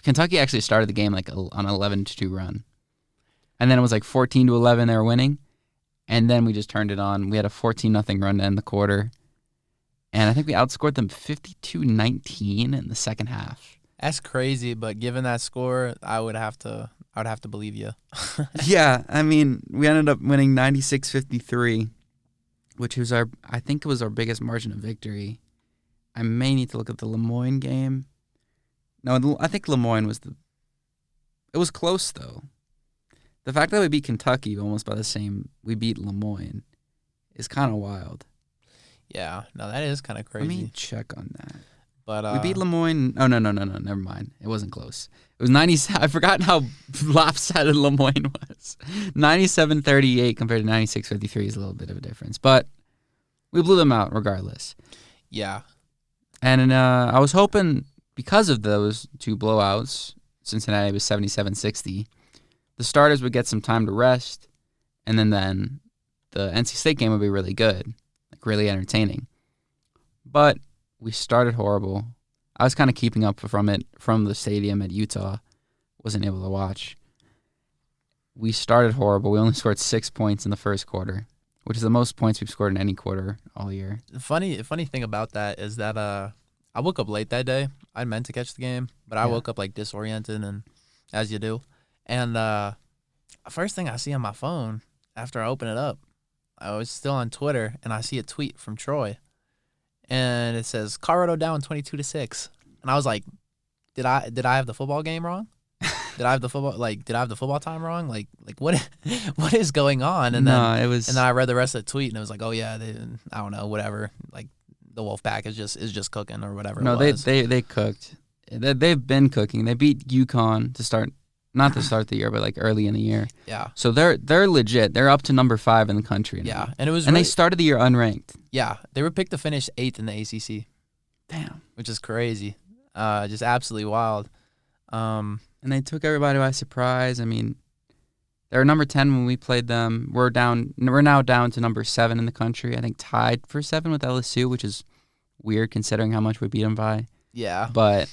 Kentucky actually started the game like on an 11-2 run. And then it was like 14-11 they were winning. And then we just turned it on. We had a 14-0 run to end the quarter. And I think we outscored them 52-19 in the second half. That's crazy, but given that score, I would have to believe you. Yeah, I mean, we ended up winning 96-53, which was I think it was our biggest margin of victory. I may need to look at the Lemoyne game. No, I think Lemoyne it was close though. The fact that we beat Kentucky almost by the same we beat Lemoyne is kind of wild. Yeah, no, that is kind of crazy. Let me check on that. But we beat Lemoyne. Oh, no, never mind. It wasn't close. It was 90. I forgot how lopsided Lemoyne was. 97-38 compared to 96-53 is a little bit of a difference, but we blew them out regardless. Yeah. And I was hoping, because of those 2 blowouts, Cincinnati was 77-60, the starters would get some time to rest, and then the NC State game would be really good, like really entertaining. But we started horrible. I was kind of keeping up from it from the stadium at Utah. Wasn't able to watch. We started horrible. We only scored 6 points in the first quarter, which is the most points we've scored in any quarter all year. The funny thing about that is that I woke up late that day. I meant to catch the game, but I woke up like disoriented, and as you do. And first thing I see on my phone after I open it up, I was still on Twitter, and I see a tweet from Troy. And it says, Colorado down 22-6. And I was like, did I have the football game wrong? Did I have the football time wrong? Like what what is going on? And No, then it was. and then I read the rest of the tweet and it was like, oh yeah, I don't know, whatever. Like the Wolfpack is just cooking or whatever. No, it was. they cooked. They've been cooking. They beat UConn to start, not to start the year, but like early in the year. Yeah. So they're legit. They're up to number 5 in the country now. Yeah, and it was And really, they started the year unranked. yeah, they were picked to finish 8th in the ACC, Damn. which is crazy. Just absolutely wild. And they took everybody by surprise. I mean, they were number 10 when we played them. We're now down to number 7 in the country. I think tied for 7 with LSU, which is weird considering how much we beat them by. Yeah. But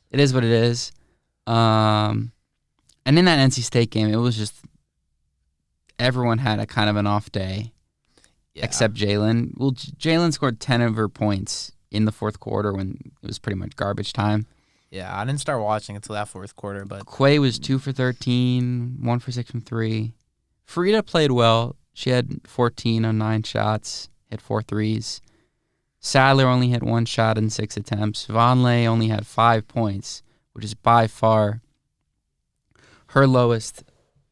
it is what it is. And in that NC State game, it was just everyone had a kind of an off day, except Jalen. Well, Jalen scored 10 of her points in the fourth quarter when it was pretty much garbage time. Yeah, I didn't start watching until that fourth quarter, but Quay was 2 for 13, 1 for 6 from 3. Frida played well. She had 14 on 9 shots, hit 4 threes. Sadler only hit 1 shot in 6 attempts. Vonleh only had 5 points, which is by far her lowest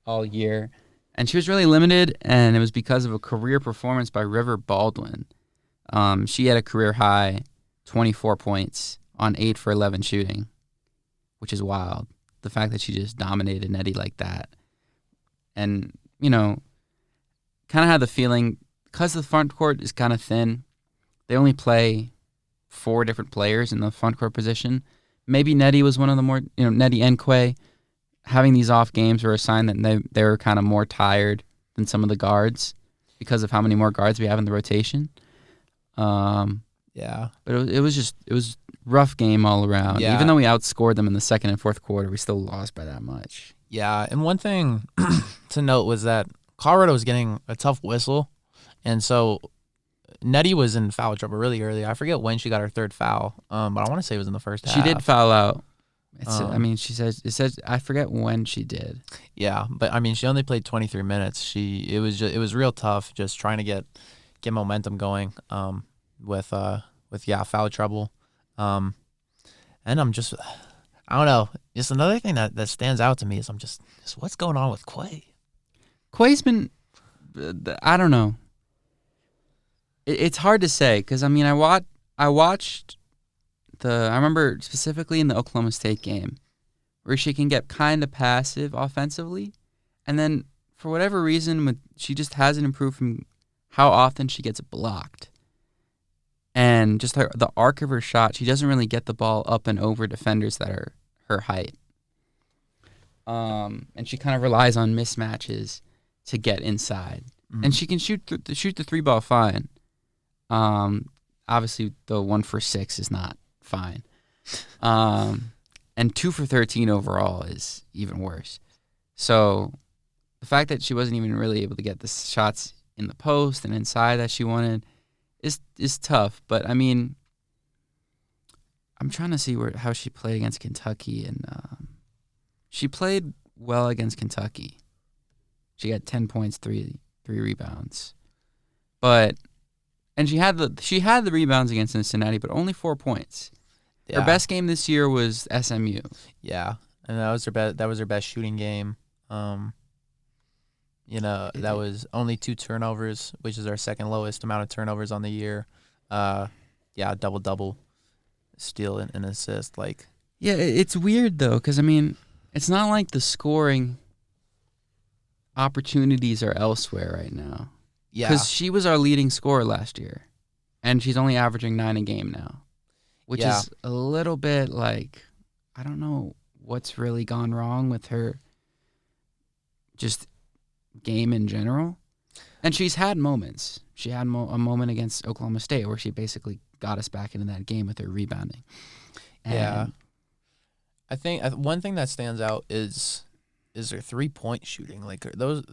all year. And she was really limited, and it was because of a career performance by River Baldwin. She had a career high 24 points on 8 for 11 shooting, which is wild. The fact that she just dominated Nettie like that. And, kind of had the feeling, because the front court is kind of thin, they only play 4 different players in the front court position. Maybe Nettie was one of the more, Nettie and Quay, having these off games were a sign that they were kind of more tired than some of the guards because of how many more guards we have in the rotation. yeah. But it was rough game all around. Yeah. Even though we outscored them in the second and fourth quarter, we still lost by that much. Yeah, and one thing to note was that Colorado was getting a tough whistle, and so Nettie was in foul trouble really early. I forget when she got her 3rd foul, but I want to say it was in the first half. She did foul out. She says I forget when she did. Yeah, but I mean, she only played 23 minutes. It was real tough just trying to get momentum going with foul trouble. And I don't know. Just another thing that stands out to me is I'm just what's going on with Quay? Quay's been, I don't know. It's hard to say because I watched I remember specifically in the Oklahoma State game where she can get kind of passive offensively, and then for whatever reason she just hasn't improved from how often she gets blocked. And just the arc of her shot, she doesn't really get the ball up and over defenders that are her height. And she kind of relies on mismatches to get inside. Mm-hmm. And she can shoot the 3-ball fine. Obviously, the 1 for 6 is not fine. And 2 for 13 overall is even worse. So the fact that she wasn't even really able to get the shots in the post and inside that she wanted is tough. But I mean, I'm trying to see how she played against Kentucky, and she played well against Kentucky. She got 10 points, 3 rebounds, and she had the rebounds against Cincinnati, but only 4 points. Yeah. Her best game this year was SMU. Yeah, and that was her best shooting game. That was only 2 turnovers, which is our second lowest amount of turnovers on the year. Double, steal and assist. Yeah, it's weird though, because I mean, it's not like the scoring opportunities are elsewhere right now. Yeah, because she was our leading scorer last year, and she's only averaging 9 a game now, which is a little bit like, I don't know what's really gone wrong with her. Just game in general, and she's had moments. She had a moment against Oklahoma State where she basically got us back into that game with her rebounding. And I think one thing that stands out is her 3-point shooting.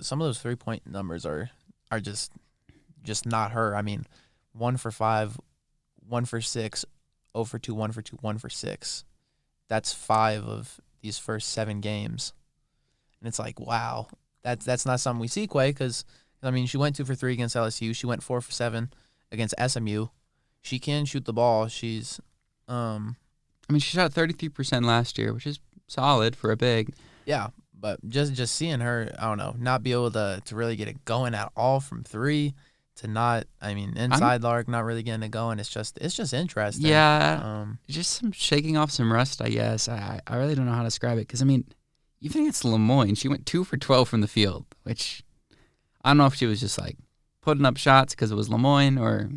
Some of those 3-point numbers are just not her. I mean, 1 for 5, 1 for 6, 0 for 2, 1 for 2, 1 for 6. That's 5 of these first 7 games, and it's like, wow. That's not something we see, Quay, because, I mean, she went 2 for 3 against LSU. She went 4 for 7 against SMU. She can shoot the ball. She's I mean, she shot 33% last year, which is solid for a big. Yeah, but just seeing her, I don't know, not be able to really get it going at all from three, to not, I mean, inside the arc, not really getting it going. It's just interesting. Yeah, just some shaking off some rust, I guess. I really don't know how to describe it because, I mean, even against Lemoyne, she went 2 for 12 from the field, which I don't know if she was just like putting up shots because it was Lemoyne or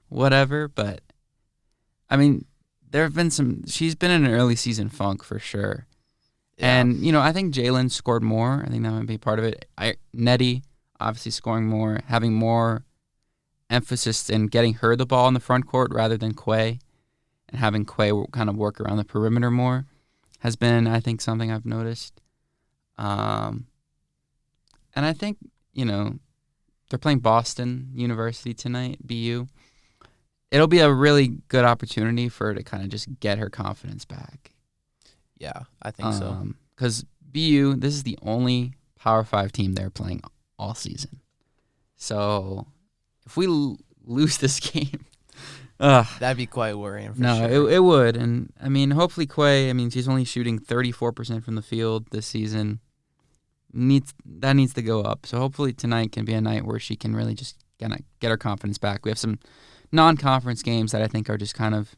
whatever, but I mean, there have been she's been in an early season funk for sure. Yeah. And, I think Jalen scored more. I think that might be part of it. Nettie obviously scoring more, having more emphasis in getting her the ball in the front court rather than Quay, and having Quay kind of work around the perimeter more has been, I think, something I've noticed. And I think, they're playing Boston University tonight, BU. It'll be a really good opportunity for her to kind of just get her confidence back. Yeah, I think so. Because BU, this is the only Power 5 team they're playing all season. So if we lose this game, that'd be quite worrying for sure. No, it would. And, I mean, hopefully Quay, I mean, she's only shooting 34% from the field this season. That needs to go up. So hopefully tonight can be a night where she can really just kind of get her confidence back. We have some non-conference games that I think are just kind of,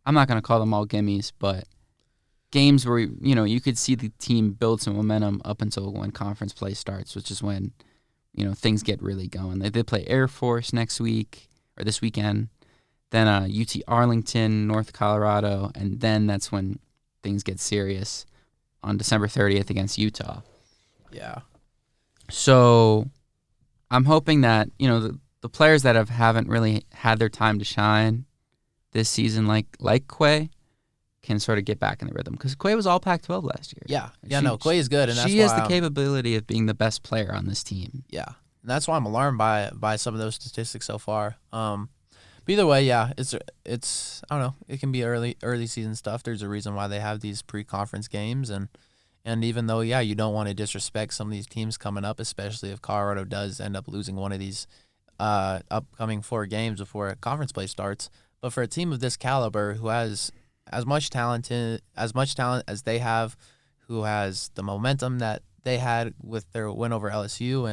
I'm not going to call them all gimmies, but games where, you could see the team build some momentum up until when conference play starts, which is when, things get really going. They play Air Force next week, or this weekend, then UT Arlington, North Colorado, and then that's when things get serious on December 30th against Utah. Yeah. So I'm hoping that, the players that haven't really had their time to shine this season, like Quay, can sort of get back in the rhythm. Because Quay was all Pac-12 last year. Yeah. Quay is good. And she has the capability of being the best player on this team. Yeah. And that's why I'm alarmed by some of those statistics so far. But either way, yeah, it's I don't know. It can be early season stuff. There's a reason why they have these pre-conference games. And even though, yeah, you don't want to disrespect some of these teams coming up, especially if Colorado does end up losing one of these upcoming 4 games before conference play starts. But for a team of this caliber who has as much talent as they have, who has the momentum that they had with their win over LSU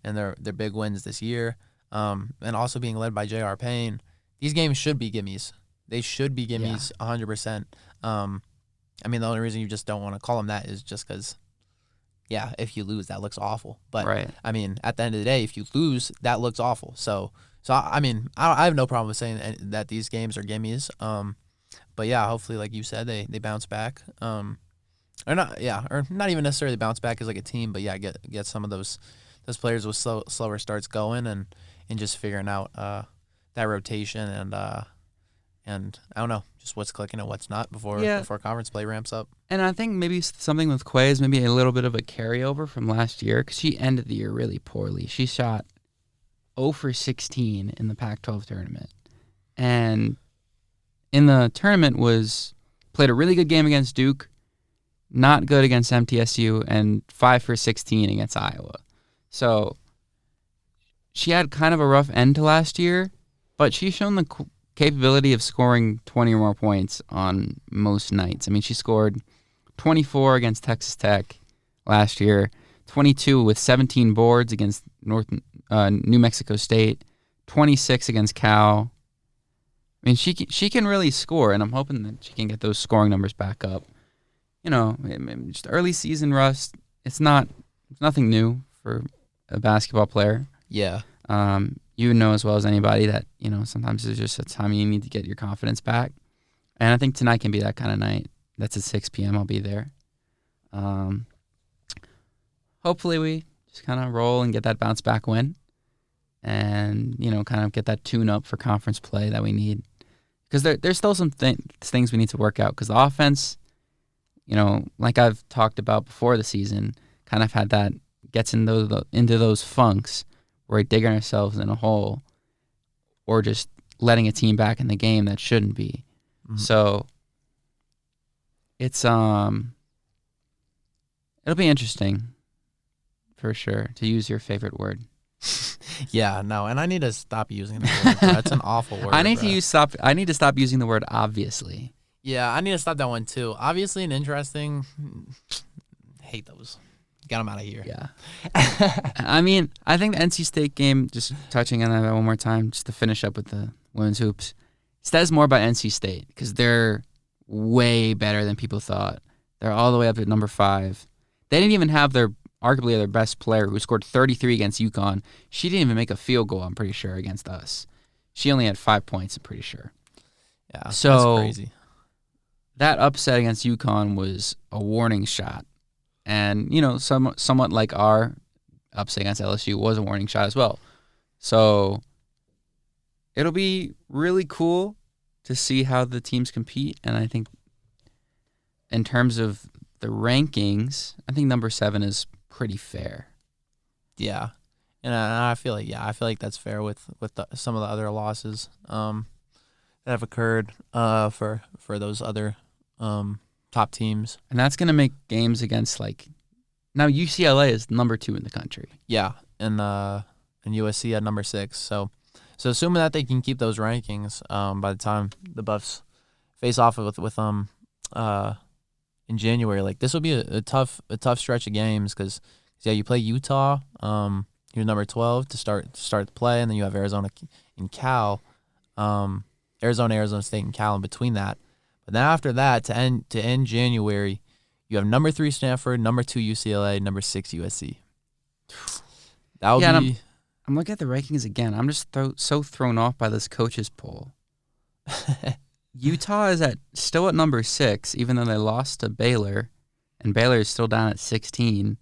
and their big wins this year, and also being led by J.R. Payne, these games should be gimmies. They should be gimmies 100%. I mean, the only reason you just don't want to call them that is just because, yeah, if you lose, that looks awful. But, right. I mean, at the end of the day, if you lose, that looks awful. So I mean, I have no problem with saying that these games are gimmies. But, yeah, hopefully, like you said, they bounce back. Or not even necessarily bounce back as like a team, but, yeah, get some of those players with slower starts going and just figuring out that rotation and I don't know, just what's clicking and what's not before conference play ramps up. And I think maybe something with Quay is maybe a little bit of a carryover from last year because she ended the year really poorly. She shot 0 for 16 in the Pac-12 tournament. And in the tournament played a really good game against Duke, not good against MTSU, and 5 for 16 against Iowa. So she had kind of a rough end to last year, but she's shown the capability of scoring 20 or more points on most nights. I mean, she scored 24 against Texas Tech last year, 22 with 17 boards against New Mexico State, 26 against Cal. I mean, she can really score, and I'm hoping that she can get those scoring numbers back up. Just early season rust. It's nothing new for a basketball player. Yeah. You know as well as anybody that, sometimes there's just a time you need to get your confidence back. And I think tonight can be that kind of night. That's at 6 p.m. I'll be there. Hopefully we just kind of roll and get that bounce back win and, kind of get that tune up for conference play that we need. Because there's still some things we need to work out because the offense, like I've talked about before the season, kind of had that gets into those funks where we're digging ourselves in a hole or just letting a team back in the game that shouldn't be. Mm-hmm. So it's it'll be interesting for sure, to use your favorite word. Yeah, no, and I need to stop using that word. That's an awful word. I need to stop using the word obviously. Yeah, I need to stop that one too. Obviously, an interesting. Hate those. Get them out of here. Yeah. I mean, I think the NC State game, just touching on that one more time, just to finish up with the women's hoops, says more about NC State because they're way better than people thought. They're all the way up at number 5. They didn't even have arguably their best player who scored 33 against UConn. She didn't even make a field goal, I'm pretty sure, against us. She only had 5 points, I'm pretty sure. Yeah, so that's crazy. That upset against UConn was a warning shot. And, somewhat like our upset against LSU was a warning shot as well. So it'll be really cool to see how the teams compete. And I think in terms of the rankings, I think number 7 is pretty fair. Yeah. And I feel like that's fair with some of the other losses that have occurred for those other top teams. And that's going to make games against now UCLA is number 2 in the country. Yeah, and USC at number 6. So assuming that they can keep those rankings by the time the Buffs face off with in January, this will be a tough stretch of games because you play Utah, you're number 12 to start the play, and then you have Arizona and Cal, Arizona State and Cal in between that. But then after that, to end January, you have number 3 Stanford, number 2 UCLA, number 6 USC. That would be. I'm looking at the rankings again. I'm just so thrown off by this coaches poll. Utah is still at number 6, even though they lost to Baylor, and Baylor is still down at 16.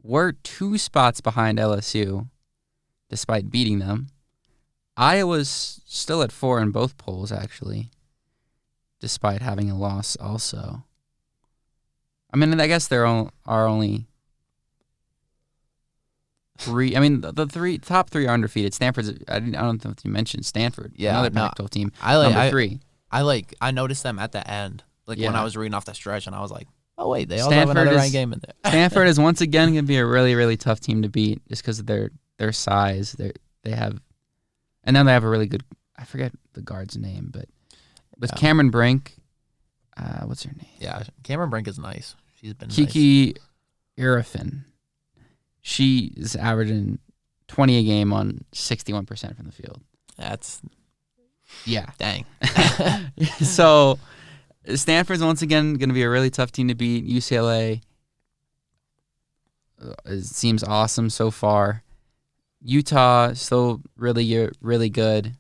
We're 2 spots behind LSU, despite beating them. Iowa's still at 4 in both polls, actually, despite having a loss also. I mean, I guess there are only 3. I mean, the top 3 are undefeated. Stanford's. I don't know if you mentioned Stanford. Yeah, another Pac-12 team. Number 3. I noticed them at the end, when I was reading off the stretch, and I was like, oh wait, they also have Stanford another ranked game in there. Stanford is once again going to be a really, really tough team to beat just because of their size. They have, and then they have a really good. I forget the guard's name, but with Cameron Brink, what's her name? Yeah, Cameron Brink is nice. She's been Kiki Irifin. She is averaging 20 a game on 61% from the field. That's dang. So Stanford's once again going to be a really tough team to beat. UCLA it seems awesome so far. Utah still really good.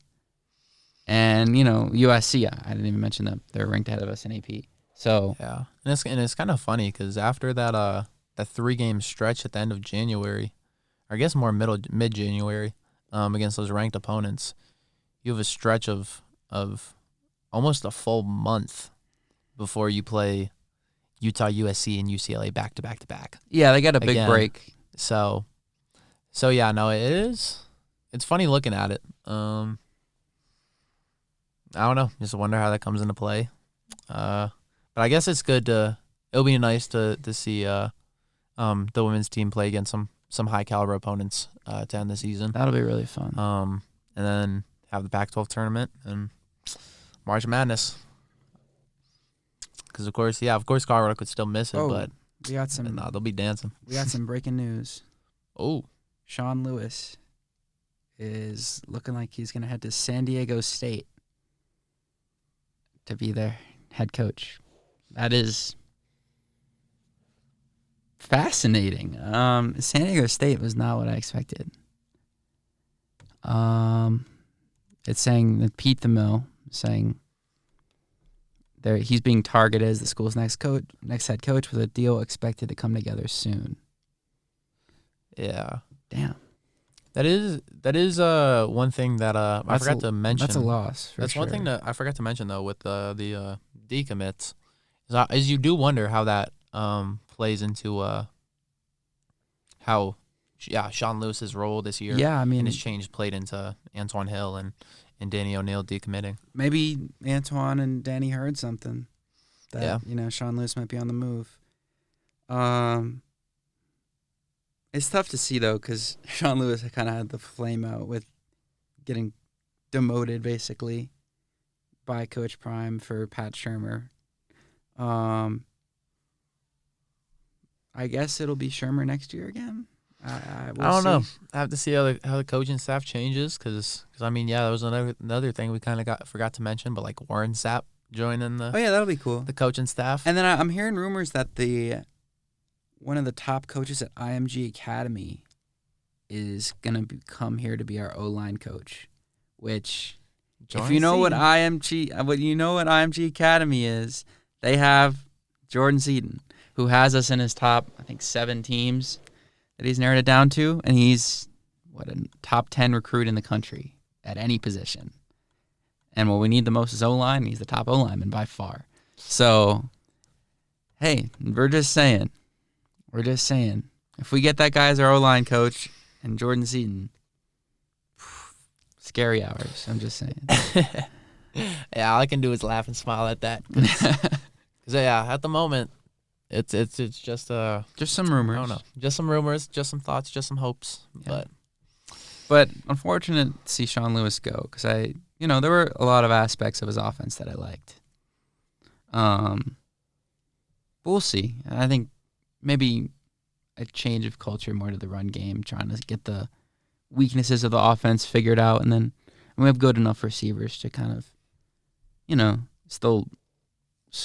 And, USC, I didn't even mention them. They're ranked ahead of us in AP. So yeah, and it's kind of funny because after that 3-game stretch at the end of January, or I guess more mid-January, against those ranked opponents, you have a stretch of almost a full month before you play Utah, USC, and UCLA back to back to back. Yeah, they got a big break. So yeah, no, it is. It's funny looking at it. I don't know. Just wonder how that comes into play. But I guess it's good it'll be nice to see the women's team play against some high caliber opponents to end the season. That'll be really fun. And then have the Pac-12 tournament and March Madness. Because of course Colorado could still miss it, but we got some. They'll be dancing. We got some breaking news. Oh, Sean Lewis is looking like he's going to head to San Diego State to be their head coach. That is fascinating. San Diego State was not what I expected. It's saying that Pete DeMille saying he's being targeted as the school's next head coach with a deal expected to come together soon. Yeah. Damn. That is one thing that I forgot to mention. That's a loss. That's sure. One thing that I forgot to mention though with the decommits is you do wonder how that plays into how Sean Lewis's role this year. Yeah, I mean, and his change played into Antoine Hill and Danny O'Neal decommitting. Maybe Antoine and Danny heard something that Sean Lewis might be on the move. It's tough to see, though, because Sean Lewis kind of had the flame out with getting demoted, basically, by Coach Prime for Pat Shurmur. I guess it'll be Shurmur next year again. We'll I don't know. see. I have to see how the coaching staff changes because I mean, yeah, that was another thing we kind of forgot to mention, but like Warren Sapp joining Oh yeah, that'll be cool. the coaching staff. And then I'm hearing rumors that one of the top coaches at IMG Academy is gonna come here to be our O-line coach. Which, if you know what IMG Academy is, they have Jordan Seaton, who has us in his top, I think, 7 teams that he's narrowed it down to, and he's a top 10 recruit in the country at any position. And what we need the most is O-line, and he's the top O-lineman by far. So, hey, we're just saying, if we get that guy as our O-line coach and Jordan Seaton, scary hours. I'm just saying. Yeah, all I can do is laugh and smile at that. Because yeah, at the moment, it's just some rumors. I don't know, just some rumors, just some thoughts, just some hopes. Yeah. But unfortunate to see Sean Lewis go because there were a lot of aspects of his offense that I liked. But we'll see. I think maybe a change of culture more to the run game, trying to get the weaknesses of the offense figured out, and then we have good enough receivers to kind of, still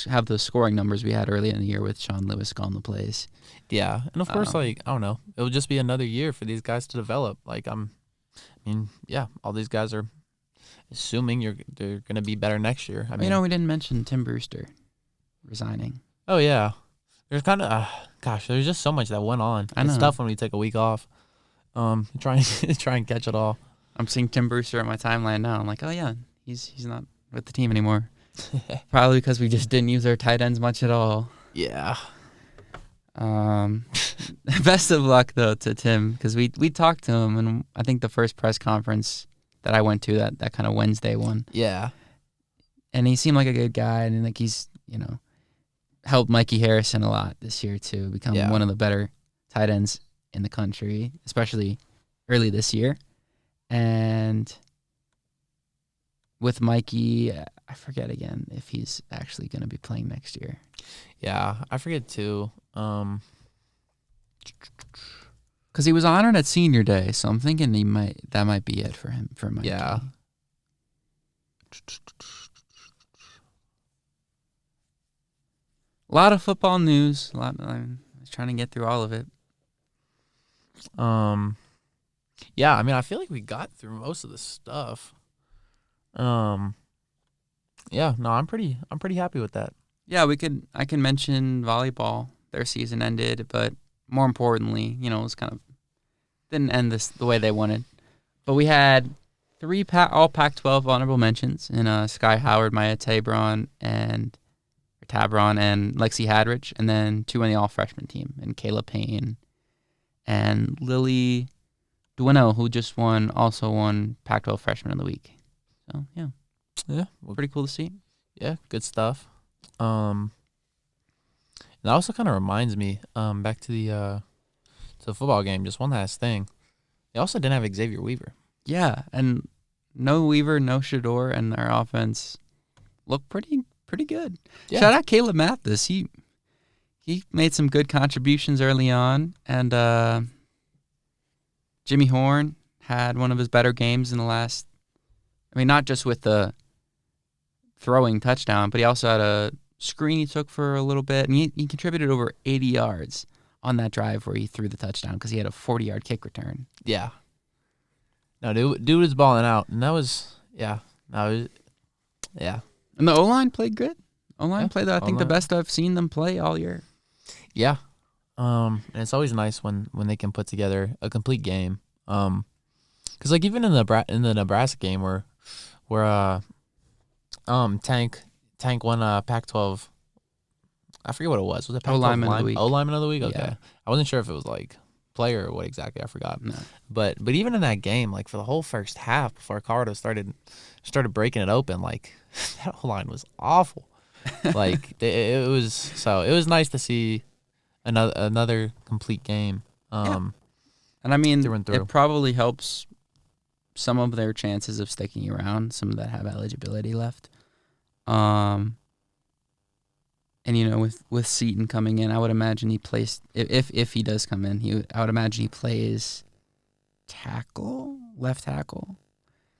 have the scoring numbers we had early in the year with Sean Lewis calling the plays. Yeah, and of course, I don't know, it will just be another year for these guys to develop. All these guys are assuming they're going to be better next year. I mean, we didn't mention Tim Brewster resigning. Oh yeah, there's kind of there's just so much that went on. It's tough when we take a week off. Try and catch it all. I'm seeing Tim Brewster on my timeline now. I'm like, oh yeah, he's not with the team anymore. Probably because we just didn't use our tight ends much at all. Yeah. Best of luck though to Tim, because we talked to him, and I think the first press conference that I went to, that kind of Wednesday one. Yeah. And he seemed like a good guy, and like he's helped Mikey Harrison a lot this year to become one of the better tight ends in the country, especially early this year. And with Mikey, I forget again if he's actually going to be playing next year. Yeah, I forget too. Because he was honored at Senior Day, so I'm thinking that might be it for him, for Mikey. Yeah. A lot of football news. I was trying to get through all of it. Yeah, I mean, I feel like we got through most of the stuff. Yeah, no, I'm pretty happy with that. Yeah, I can mention volleyball. Their season ended, but more importantly, it was kind of didn't end the way they wanted. But we had 3 all Pac-12 honorable mentions in Sky Howard, Maya Tabron, and Lexi Hadrich, and then 2 on the all-freshman team, and Kayla Payne and Lily Dueno, who also won Pac-12 Freshman of the Week. So, yeah. Yeah. Pretty cool to see. Yeah, good stuff. And that also kind of reminds me, back to the football game, just one last thing. They also didn't have Xavier Weaver. Yeah, and no Weaver, no Shador, and our offense looked pretty good. Yeah. Shout out Caleb Mathis. He made some good contributions early on, and Jimmy Horn had one of his better games in the last. I mean, not just with the throwing touchdown, but he also had a screen he took for a little bit, and he contributed over 80 yards on that drive where he threw the touchdown because he had a 40-yard kick return. Yeah. No, dude was balling out, and that was yeah. And the O-line played good. O-line played, I think, the best I've seen them play all year. Yeah. And it's always nice when they can put together a complete game. Because like even in the Nebraska game where Tank won Pac-12. I forget what it was. Was it Pac-12 O-lineman of the week? O-lineman of the week. Okay. Yeah. I wasn't sure if it was like player or what exactly. I forgot. No. But even in that game, like for the whole first half before Colorado started breaking it open, like that O-line was awful. Like it was nice to see another complete game. And I mean, through and through. It probably helps some of their chances of sticking around, some that have eligibility left. And with Seaton coming in, I would imagine he plays if he does come in. I would imagine he plays left tackle,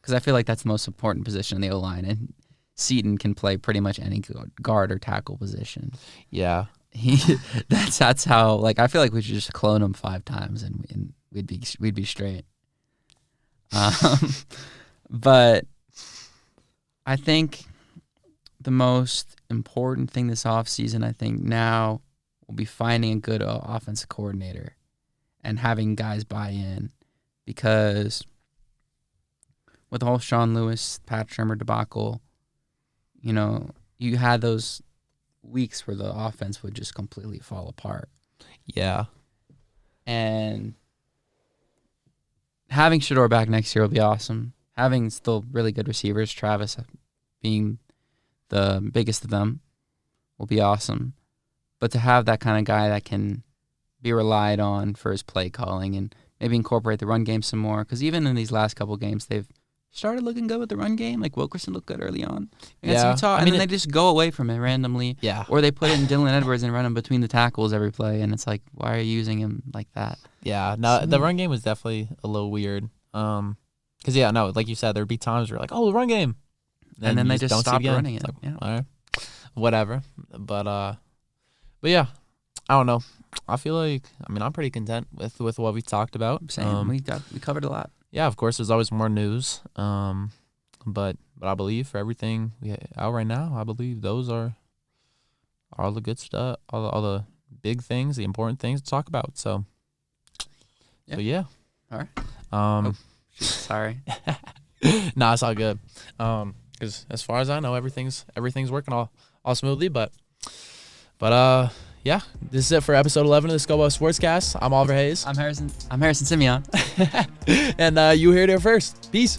because I feel like that's the most important position in the O-line, and Seaton can play pretty much any guard or tackle position. Yeah, that's how. Like, I feel like we should just clone him 5 times and we'd be straight. But I think the most important thing this offseason, I think now, will be finding a good offensive coordinator and having guys buy in, because with the whole Sean Lewis, Pat Shurmur debacle, you had those weeks where the offense would just completely fall apart. Yeah. And having Shador back next year will be awesome. Having still really good receivers, Travis being the biggest of them, will be awesome. But to have that kind of guy that can be relied on for his play calling and maybe incorporate the run game some more, because even in these last couple games, they've started looking good with the run game. Like, Wilkerson looked good early on against Utah, and then they just go away from it randomly. Yeah. Or they put in Dylan Edwards and run him between the tackles every play, and it's like, why are you using him like that? Yeah, no, the run game was definitely a little weird. Because, like you said, there'd be times where you're like, oh, the run game. And then they just don't stopped see it running it. Like, Yeah. All right, whatever. But yeah, I don't know. I feel like, I'm pretty content with what we talked about. Same. We covered a lot. Yeah, of course, there's always more news. But I believe for everything we out right now, I believe those are all the good stuff, all the big things, the important things to talk about. So yeah. All right. Sorry. Nah, it's all good. Because as far as I know, everything's working all smoothly. But yeah, this is it for episode 11 of the Scobo Sportscast. I'm Oliver Hayes. I'm Harrison Simeon. And you heard it here first. Peace.